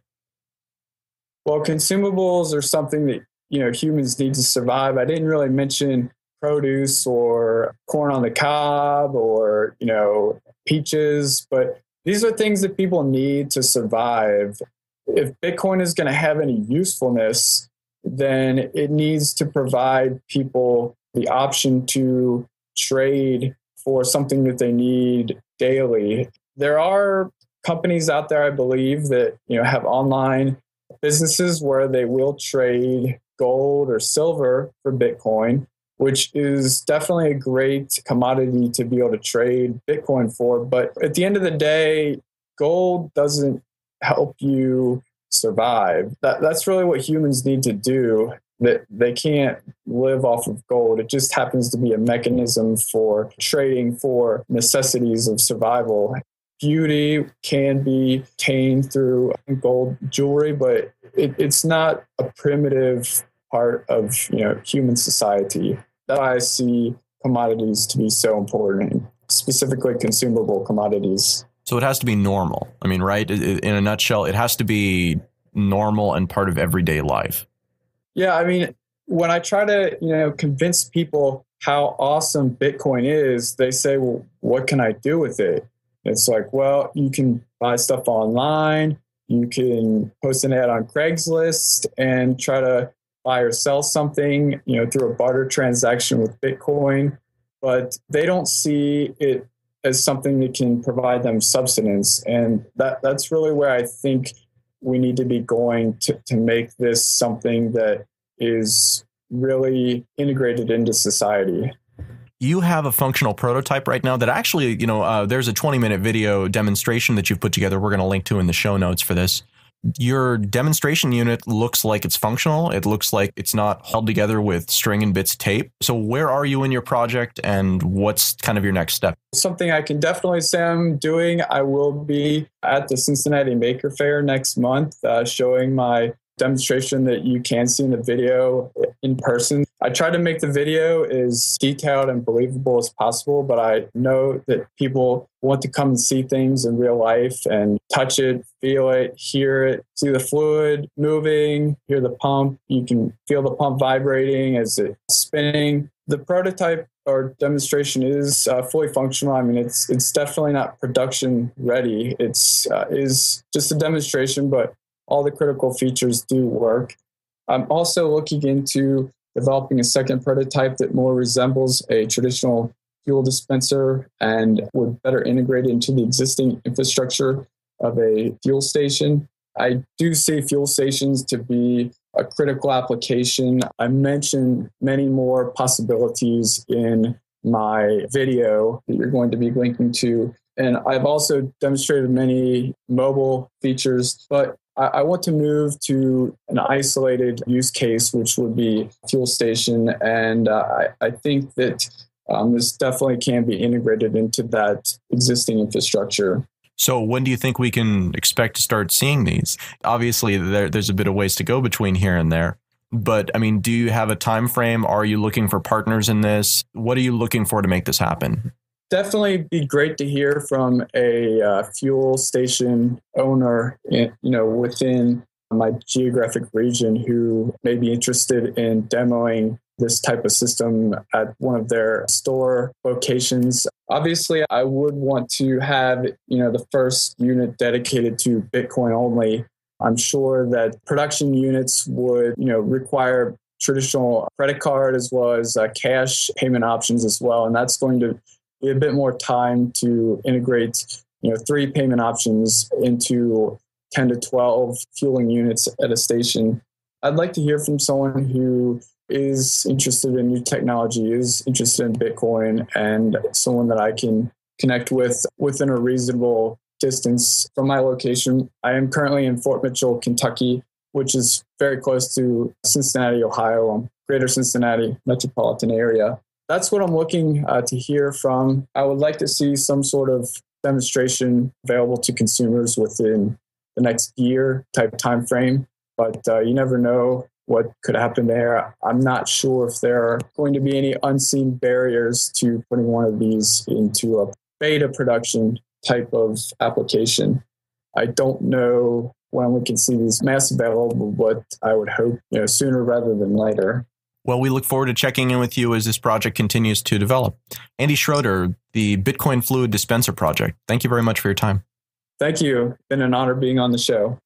Well, consumables are something that, humans need to survive. I didn't really mention produce or corn on the cob or, peaches, but these are things that people need to survive. If Bitcoin is going to have any usefulness, then it needs to provide people the option to trade for something that they need daily. There are companies out there, I believe, that, have online businesses where they will trade gold or silver for Bitcoin, which is definitely a great commodity to be able to trade Bitcoin for. But at the end of the day, gold doesn't help you survive. That's really what humans need to do. That they can't live off of gold. It just happens to be a mechanism for trading for necessities of survival. Beauty can be attained through gold jewelry, but it's not a primitive part of human society. That I see commodities to be so important, specifically consumable commodities. So it has to be normal. I mean, right? In a nutshell, it has to be normal and part of everyday life. Yeah, I mean, when I try to convince people how awesome Bitcoin is, they say, "Well, what can I do with it?" It's like, well, you can buy stuff online. You can post an ad on Craigslist and try to buy or sell something, through a barter transaction with Bitcoin. But they don't see it as something that can provide them subsistence. And that's really where I think we need to be going to make this something that is really integrated into society. You have a functional prototype right now that actually, there's a 20-minute video demonstration that you've put together. We're going to link to in the show notes for this. Your demonstration unit looks like it's functional. It looks like it's not held together with string and bits tape. So where are you in your project and what's kind of your next step? Something I can definitely say I'm doing. I will be at the Cincinnati Maker Fair next month, showing my demonstration that you can see in the video in person. I try to make the video as detailed and believable as possible, but I know that people want to come and see things in real life and touch it, feel it, hear it, see the fluid moving, hear the pump. You can feel the pump vibrating as it's spinning. The prototype or demonstration is fully functional. I mean, it's definitely not production ready. It's is just a demonstration, but all the critical features do work. I'm also looking into developing a second prototype that more resembles a traditional fuel dispenser and would better integrate into the existing infrastructure of a fuel station. I do see fuel stations to be a critical application. I mentioned many more possibilities in my video that you're going to be linking to. And I've also demonstrated many mobile features, but I want to move to an isolated use case, which would be fuel station. And I think that this definitely can be integrated into that existing infrastructure. So when do you think we can expect to start seeing these? Obviously, there's a bit of ways to go between here and there. But I mean, do you have a time frame? Are you looking for partners in this? What are you looking for to make this happen? Definitely be great to hear from a fuel station owner, within my geographic region who may be interested in demoing this type of system at one of their store locations. Obviously, I would want to have, the first unit dedicated to Bitcoin only. I'm sure that production units would, require traditional credit card as well as cash payment options as well. And that's going to be a bit more time to integrate, 3 payment options into 10 to 12 fueling units at a station. I'd like to hear from someone who is interested in new technology, is interested in Bitcoin, and someone that I can connect with within a reasonable distance from my location. I am currently in Fort Mitchell, Kentucky, which is very close to Cincinnati, Ohio, greater Cincinnati metropolitan area. That's what I'm looking to hear from. I would like to see some sort of demonstration available to consumers within the next year type time frame, but you never know what could happen there. I'm not sure if there are going to be any unseen barriers to putting one of these into a beta production type of application. I don't know when we can see these mass available, but I would hope sooner rather than later. Well, we look forward to checking in with you as this project continues to develop. Andy Schroeder, the Bitcoin Fluid Dispenser Project. Thank you very much for your time. Thank you. It's been an honor being on the show.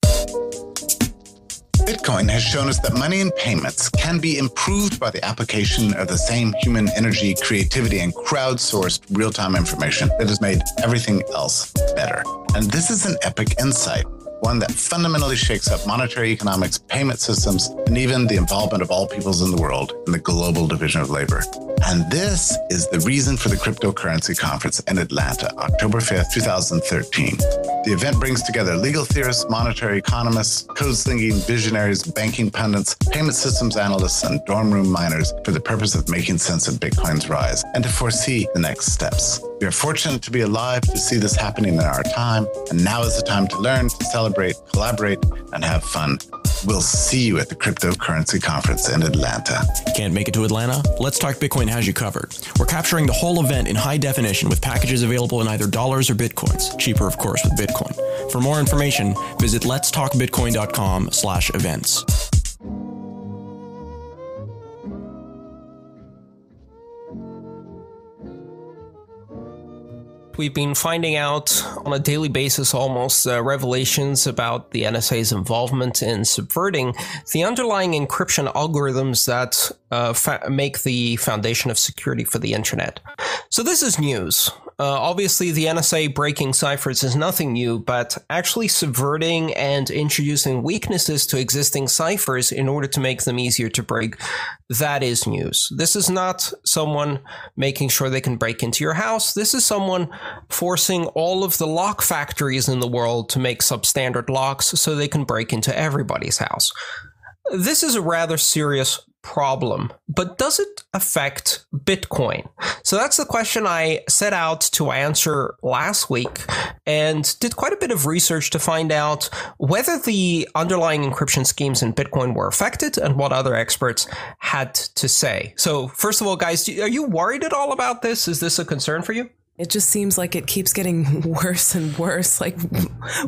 Bitcoin has shown us that money and payments can be improved by the application of the same human energy, creativity, and crowdsourced real-time information that has made everything else better. And this is an epic insight, one that fundamentally shakes up monetary economics, payment systems, and even the involvement of all peoples in the world in the global division of labor. And this is the reason for the Cryptocurrency Conference in Atlanta, October 5th, 2013. The event brings together legal theorists, monetary economists, code-slinging visionaries, banking pundits, payment systems analysts, and dorm room miners for the purpose of making sense of Bitcoin's rise and to foresee the next steps. We are fortunate to be alive to see this happening in our time, and now is the time to learn, to celebrate, collaborate, and have fun. We'll see you at the Cryptocurrency Conference in Atlanta. Can't make it to Atlanta? Let's Talk Bitcoin has you covered. We're capturing the whole event in high definition with packages available in either dollars or Bitcoins. Cheaper, of course, with Bitcoin. For more information, visit letstalkbitcoin.com/events. We've been finding out on a daily basis almost revelations about the NSA's involvement in subverting the underlying encryption algorithms that make the foundation of security for the internet. So this is news. Obviously, the NSA breaking ciphers is nothing new, but actually subverting and introducing weaknesses to existing ciphers in order to make them easier to break, that is news. This is not someone making sure they can break into your house. This is someone forcing all of the lock factories in the world to make substandard locks so they can break into everybody's house. This is a rather serious problem, but does it affect Bitcoin? So that's the question I set out to answer last week and did quite a bit of research to find out whether the underlying encryption schemes in Bitcoin were affected and what other experts had to say. So first of all, guys, are you worried at all about this? Is this a concern for you? It just seems like it keeps getting worse and worse. Like,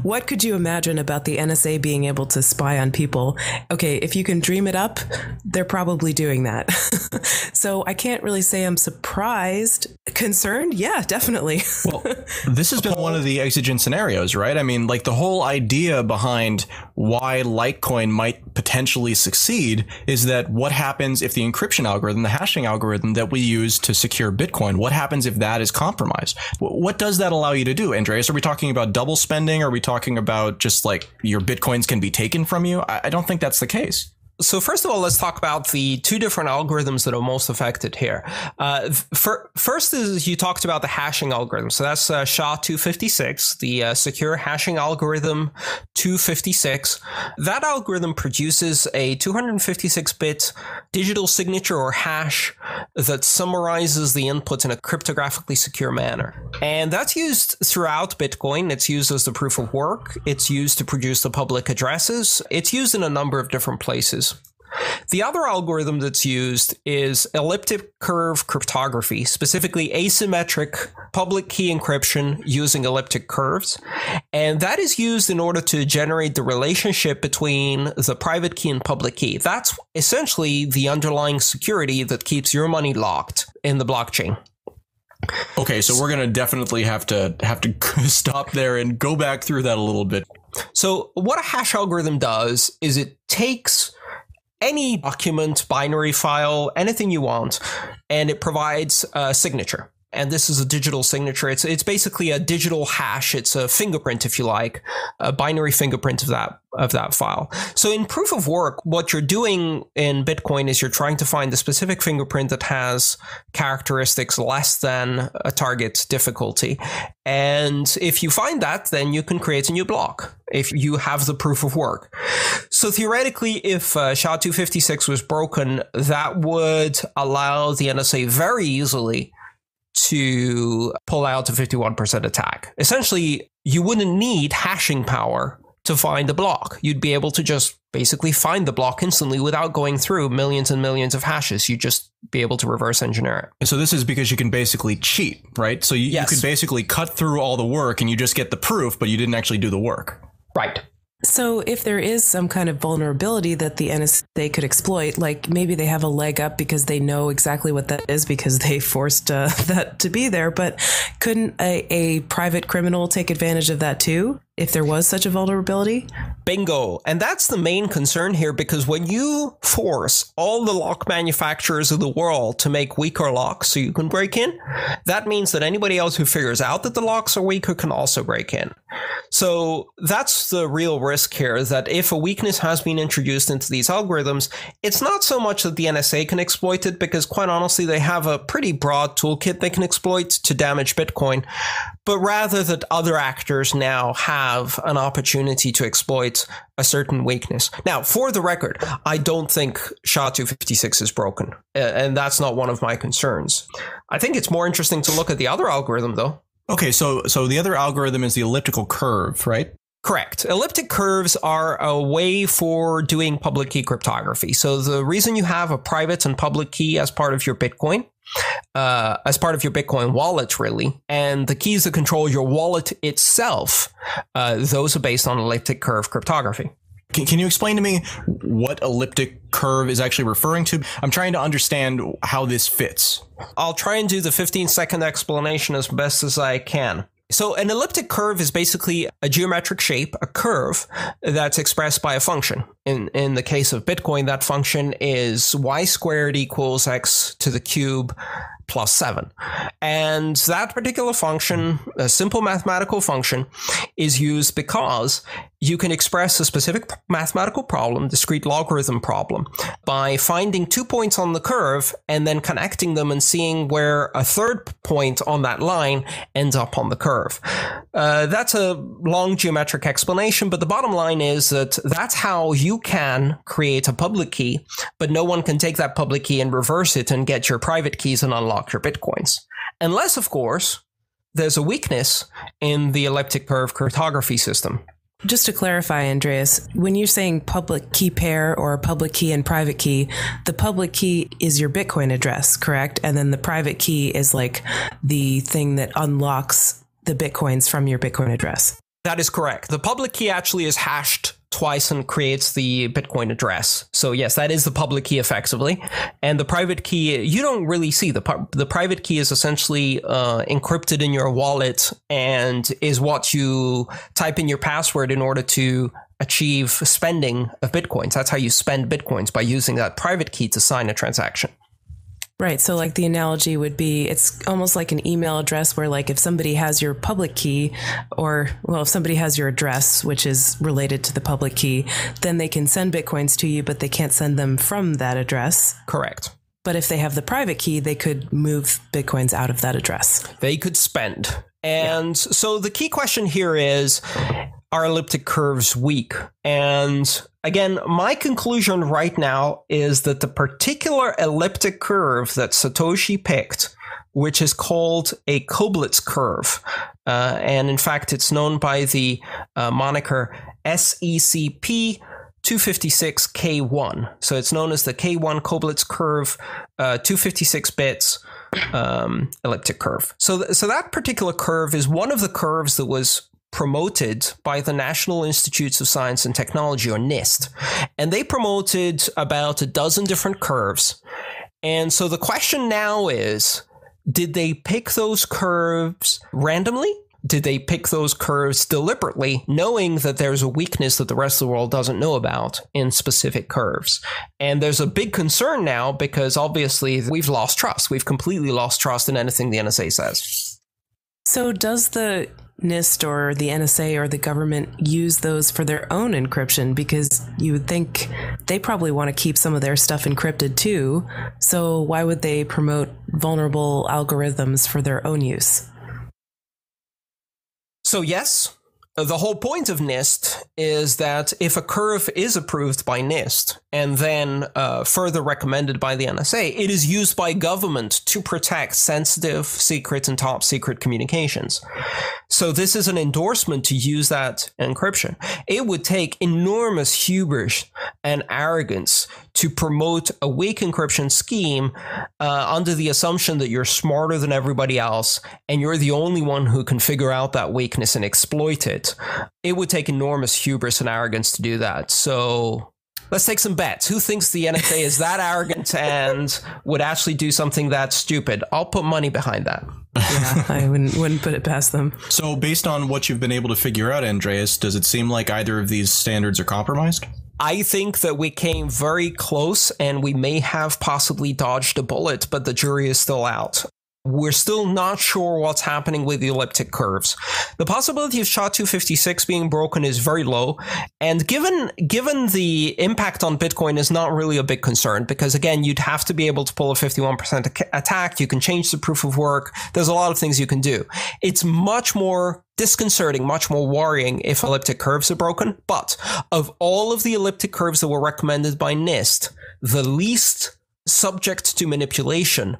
what could you imagine about the NSA being able to spy on people? Okay, if you can dream it up, they're probably doing that. So I can't really say I'm surprised. Concerned? Yeah, definitely. Well, this has been one of the exigent scenarios, right? I mean, like the whole idea behind why Litecoin might potentially succeed is that what happens if the encryption algorithm, the hashing algorithm that we use to secure Bitcoin, what happens if that is compromised? What does that allow you to do, Andreas? Are we talking about double spending? Are we talking about just like your Bitcoins can be taken from you? I don't think that's the case. So first of all, let's talk about the two different algorithms that are most affected here. First is you talked about the hashing algorithm. So that's SHA-256, the secure hashing algorithm 256. That algorithm produces a 256-bit digital signature or hash that summarizes the inputs in a cryptographically secure manner. And that's used throughout Bitcoin. It's used as the proof of work. It's used to produce the public addresses. It's used in a number of different places. The other algorithm that's used is elliptic curve cryptography, specifically asymmetric public key encryption using elliptic curves. And that is used in order to generate the relationship between the private key and public key. That's essentially the underlying security that keeps your money locked in the blockchain. Okay, so we're going to definitely have to stop there and go back through that a little bit. So what a hash algorithm does is it takes any document, binary file, anything you want, and it provides a signature. And this is a digital signature. It's basically a digital hash. It's a fingerprint, if you like, a binary fingerprint of that file. So in proof of work, what you're doing in Bitcoin is you're trying to find the specific fingerprint that has characteristics less than a target difficulty. And if you find that, then you can create a new block if you have the proof of work. So theoretically, if SHA-256 was broken, that would allow the NSA very easily to pull out a 51% attack. Essentially, you wouldn't need hashing power to find a block. You'd be able to just basically find the block instantly without going through millions and millions of hashes. You'd just be able to reverse engineer it. So this is because you can basically cheat, right? So you could basically cut through all the work and you just get the proof, but you didn't actually do the work. Right. So if there is some kind of vulnerability that the NSA could exploit, like maybe they have a leg up because they know exactly what that is because they forced that to be there, but couldn't a private criminal take advantage of that too if there was such a vulnerability? Bingo. And that's the main concern here, because when you force all the lock manufacturers of the world to make weaker locks so you can break in, that means that anybody else who figures out that the locks are weaker can also break in. So that's the real risk here, that if a weakness has been introduced into these algorithms, it's not so much that the NSA can exploit it, because quite honestly, they have a pretty broad toolkit they can exploit to damage Bitcoin, but rather that other actors now have an opportunity to exploit a certain weakness. Now, for the record, I don't think SHA-256 is broken, and that's not one of my concerns. I think it's more interesting to look at the other algorithm, though. Okay, so the other algorithm is the elliptical curve, right? Correct. Elliptic curves are a way for doing public key cryptography. So the reason you have a private and public key as part of your Bitcoin, wallet, really, and the keys that control your wallet itself, those are based on elliptic curve cryptography. Can you explain to me what elliptic curve is actually referring to? I'm trying to understand how this fits. I'll try and do the 15-second explanation as best as I can. So an elliptic curve is basically a geometric shape, a curve that's expressed by a function. In the case of Bitcoin, that function is y squared equals x to the cube plus 7. And that particular function, a simple mathematical function, is used because you can express a specific mathematical problem, discrete logarithm problem, by finding 2 points on the curve and then connecting them and seeing where a third point on that line ends up on the curve. That's a long geometric explanation, but the bottom line is that that's how you can create a public key, but no one can take that public key and reverse it and get your private keys and unlock your Bitcoins. Unless, of course, there's a weakness in the elliptic curve cryptography system. Just to clarify, Andreas, when you're saying public key pair or public key and private key, the public key is your Bitcoin address, correct? And then the private key is like the thing that unlocks the Bitcoins from your Bitcoin address. That is correct. The public key actually is hashed twice and creates the Bitcoin address. So yes, that is the public key effectively. And the private key, you don't really see. The private key is essentially encrypted in your wallet and is what you type in your password in order to achieve spending of Bitcoins. That's how you spend Bitcoins, by using that private key to sign a transaction. Right. So like the analogy would be, it's almost like an email address where like if somebody has your public key if somebody has your address, which is related to the public key, then they can send Bitcoins to you, but they can't send them from that address. Correct. But if they have the private key, they could move Bitcoins out of that address. They could spend. And so the key question here is, are elliptic curves weak? And again, my conclusion right now is that the particular elliptic curve that Satoshi picked, which is called a Koblitz curve, and in fact, it's known by the moniker SECP 256K1. So it's known as the K1 Koblitz curve, 256 bits. Elliptic curve. So that particular curve is one of the curves that was promoted by the National Institutes of Science and Technology, or NIST. And they promoted about a dozen different curves. And so the question now is, did they pick those curves randomly? did they pick those curves deliberately, knowing that there's a weakness that the rest of the world doesn't know about in specific curves? And there's a big concern now because obviously we've lost trust. We've completely lost trust in anything the NSA says. So does the NIST or the NSA or the government use those for their own encryption? Because you would think they probably want to keep some of their stuff encrypted too. So why would they promote vulnerable algorithms for their own use? So yes, the whole point of NIST is that if a curve is approved by NIST and then further recommended by the NSA, it is used by government to protect sensitive, secret, and top secret communications. So this is an endorsement to use that encryption. It would take enormous hubris and arrogance to promote a weak encryption scheme under the assumption that you're smarter than everybody else and you're the only one who can figure out that weakness and exploit it. It would take enormous hubris and arrogance to do that. So let's take some bets. Who thinks the NSA is that arrogant and would actually do something that stupid? I'll put money behind that. Yeah, I wouldn't put it past them. So based on what you've been able to figure out, Andreas, does it seem like either of these standards are compromised? I think that we came very close and we may have possibly dodged a bullet, but the jury is still out. We're still not sure what's happening with the elliptic curves. The possibility of SHA-256 being broken is very low. And given the impact on Bitcoin is not really a big concern because, again, you'd have to be able to pull a 51% attack. You can change the proof of work. There's a lot of things you can do. It's much more disconcerting, much more worrying if elliptic curves are broken. But of all of the elliptic curves that were recommended by NIST, the least subject to manipulation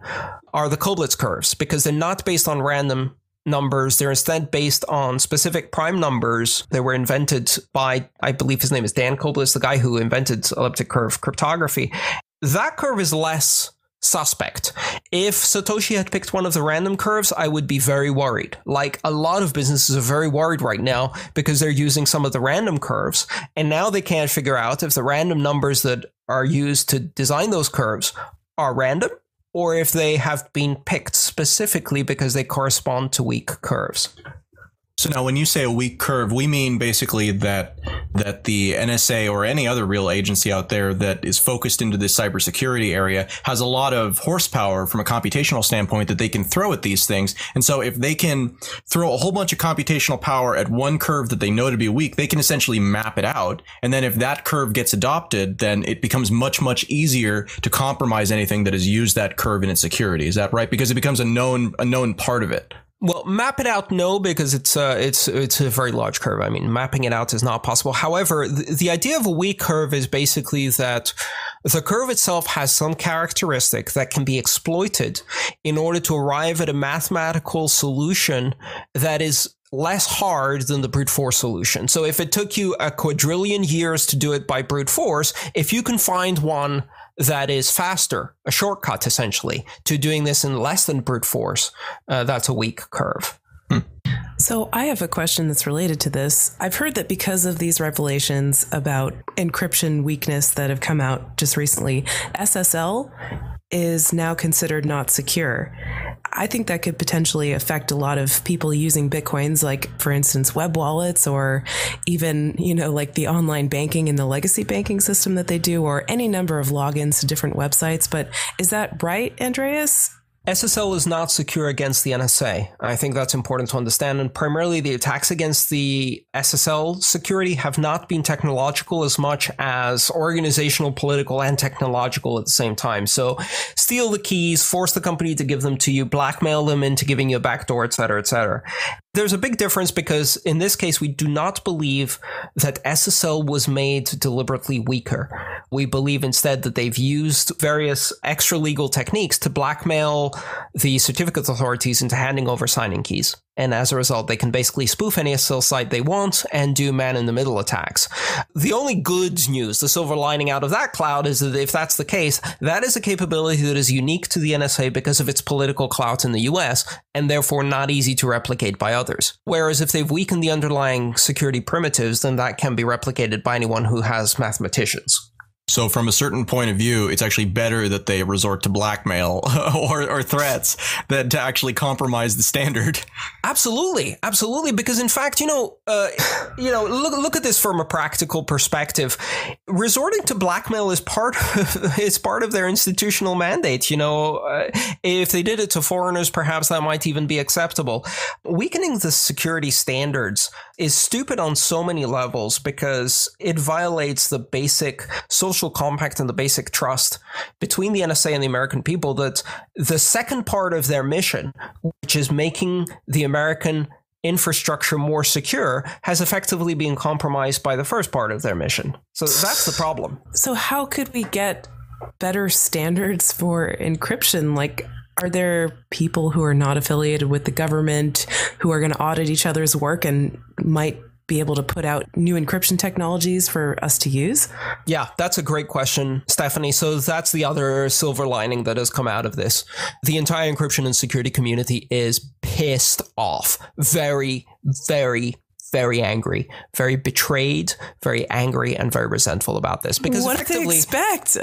are the Koblitz curves because they're not based on random numbers. They're instead based on specific prime numbers that were invented by, I believe his name is Dan Koblitz, the guy who invented elliptic curve cryptography. That curve is less suspect. If Satoshi had picked one of the random curves, I would be very worried. Like a lot of businesses are very worried right now because they're using some of the random curves and now they can't figure out if the random numbers that are used to design those curves are random or if they have been picked specifically because they correspond to weak curves. So now when you say a weak curve, we mean basically that the NSA or any other real agency out there that is focused into this cybersecurity area has a lot of horsepower from a computational standpoint that they can throw at these things. And so if they can throw a whole bunch of computational power at one curve that they know to be weak, they can essentially map it out. And then if that curve gets adopted, then it becomes much, much easier to compromise anything that has used that curve in its security. Is that right? Because it becomes a known part of it. Well, map it out, no, because it's a very large curve. I mean, mapping it out is not possible. However, the idea of a weak curve is basically that the curve itself has some characteristic that can be exploited in order to arrive at a mathematical solution that is less hard than the brute force solution. So if it took you a quadrillion years to do it by brute force, if you can find one that is faster, a shortcut essentially, to doing this in less than brute force, that's a weak curve. So I have a question that's related to this. I've heard that because of these revelations about encryption weakness that have come out just recently, SSL is now considered not secure. I think that could potentially affect a lot of people using Bitcoins, like, for instance, web wallets or even, like the online banking and the legacy banking system that they do, or any number of logins to different websites. But is that right, Andreas? SSL is not secure against the NSA. I think that's important to understand. And primarily the attacks against the SSL security have not been technological as much as organizational, political, and technological at the same time. So steal the keys, force the company to give them to you, blackmail them into giving you a backdoor, et cetera, et cetera. There's a big difference because in this case, we do not believe that SSL was made deliberately weaker. We believe instead that they've used various extra legal techniques to blackmail the certificate authorities into handing over signing keys. And as a result, they can basically spoof any SSL site they want and do man-in-the-middle attacks. The only good news, the silver lining out of that cloud, is that if that's the case, that is a capability that is unique to the NSA because of its political clout in the US, and therefore not easy to replicate by others. Whereas if they've weakened the underlying security primitives, then that can be replicated by anyone who has mathematicians. So from a certain point of view, it's actually better that they resort to blackmail or threats than to actually compromise the standard. Absolutely. Absolutely. Because in fact, look at this from a practical perspective. Resorting to blackmail is part of their institutional mandate. If they did it to foreigners, perhaps that might even be acceptable. Weakening the security standards is stupid on so many levels because it violates the basic social compact and the basic trust between the NSA and the American people that the second part of their mission, which is making the American infrastructure more secure, has effectively been compromised by the first part of their mission. So that's the problem. So how could we get better standards for encryption? Like, are there people who are not affiliated with the government who are going to audit each other's work and might be able to put out new encryption technologies for us to use? Yeah, that's a great question, Stephanie. So that's the other silver lining that has come out of this. The entire encryption and security community is pissed off. Very, very, very angry, very betrayed, very angry, and very resentful about this. Because what did they expect?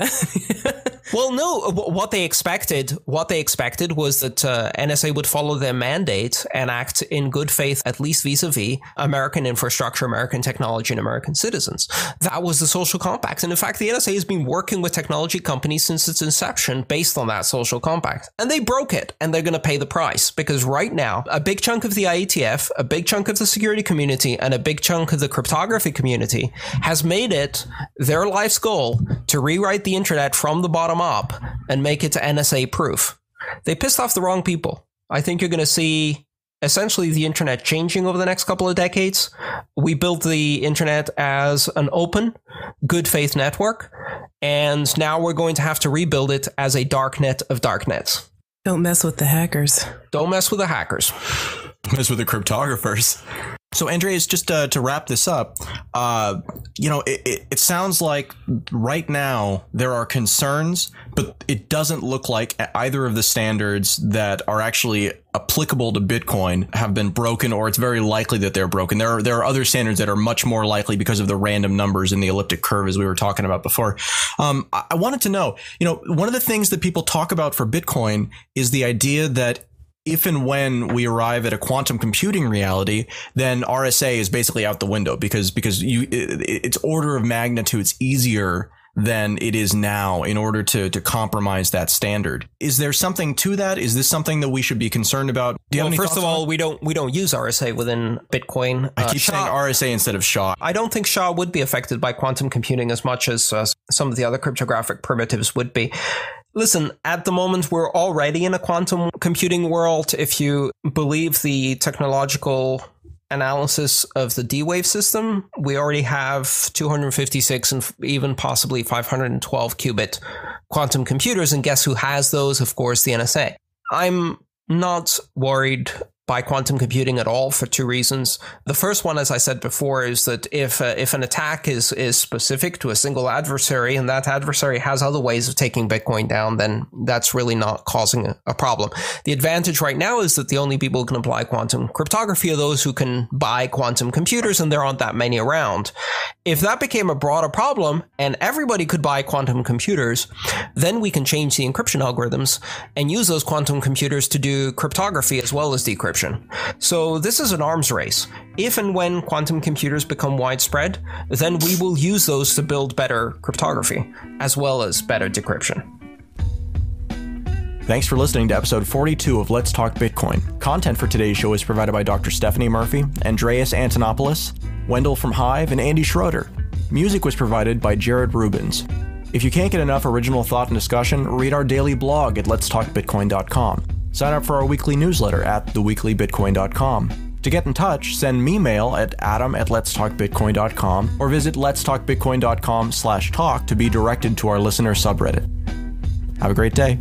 Well, no, what they expected was that NSA would follow their mandate and act in good faith, at least vis-a-vis American infrastructure, American technology, and American citizens. That was the social compact. And in fact, the NSA has been working with technology companies since its inception based on that social compact. And they broke it, and they're going to pay the price. Because right now, a big chunk of the IETF, a big chunk of the security community, and a big chunk of the cryptography community has made it their life's goal to rewrite the internet from the bottom up and make it NSA proof. They pissed off the wrong people. I think you're going to see essentially the internet changing over the next couple of decades. We built the internet as an open, good faith network, and now we're going to have to rebuild it as a darknet of darknets. Don't mess with the hackers. Don't mess with the hackers. Mess with the cryptographers. So, Andreas, just to wrap this up, it sounds like right now there are concerns, but it doesn't look like either of the standards that are actually applicable to Bitcoin have been broken, or it's very likely that they're broken. There are other standards that are much more likely because of the random numbers in the elliptic curve, as we were talking about before. I wanted to know, one of the things that people talk about for Bitcoin is the idea that if and when we arrive at a quantum computing reality, then RSA is basically out the window because it's order of magnitudes easier than it is now in order to compromise that standard. Is there something to that? Is this something that we should be concerned about? Well, first of all, we don't use RSA within Bitcoin. I keep saying RSA instead of SHA. I don't think SHA would be affected by quantum computing as much as some of the other cryptographic primitives would be. Listen, at the moment, we're already in a quantum computing world. If you believe the technological analysis of the D-Wave system, we already have 256 and even possibly 512 qubit quantum computers. And guess who has those? Of course, the NSA. I'm not worried by quantum computing at all for two reasons. The first one, as I said before, is that if an attack is specific to a single adversary and that adversary has other ways of taking Bitcoin down, then that's really not causing a problem. The advantage right now is that the only people who can apply quantum cryptography are those who can buy quantum computers, and there aren't that many around. If that became a broader problem and everybody could buy quantum computers, then we can change the encryption algorithms and use those quantum computers to do cryptography as well as decryption. So this is an arms race. If and when quantum computers become widespread, then we will use those to build better cryptography as well as better decryption. Thanks for listening to episode 42 of Let's Talk Bitcoin. Content for today's show is provided by Dr. Stephanie Murphy, Andreas Antonopoulos, Wendell from Hive, and Andy Schroeder. Music was provided by Jared Rubens. If you can't get enough original thought and discussion, read our daily blog at letstalkbitcoin.com. Sign up for our weekly newsletter at theweeklybitcoin.com. To get in touch, send me mail at adam@letstalkbitcoin.com or visit letstalkbitcoin.com/talk to be directed to our listener subreddit. Have a great day.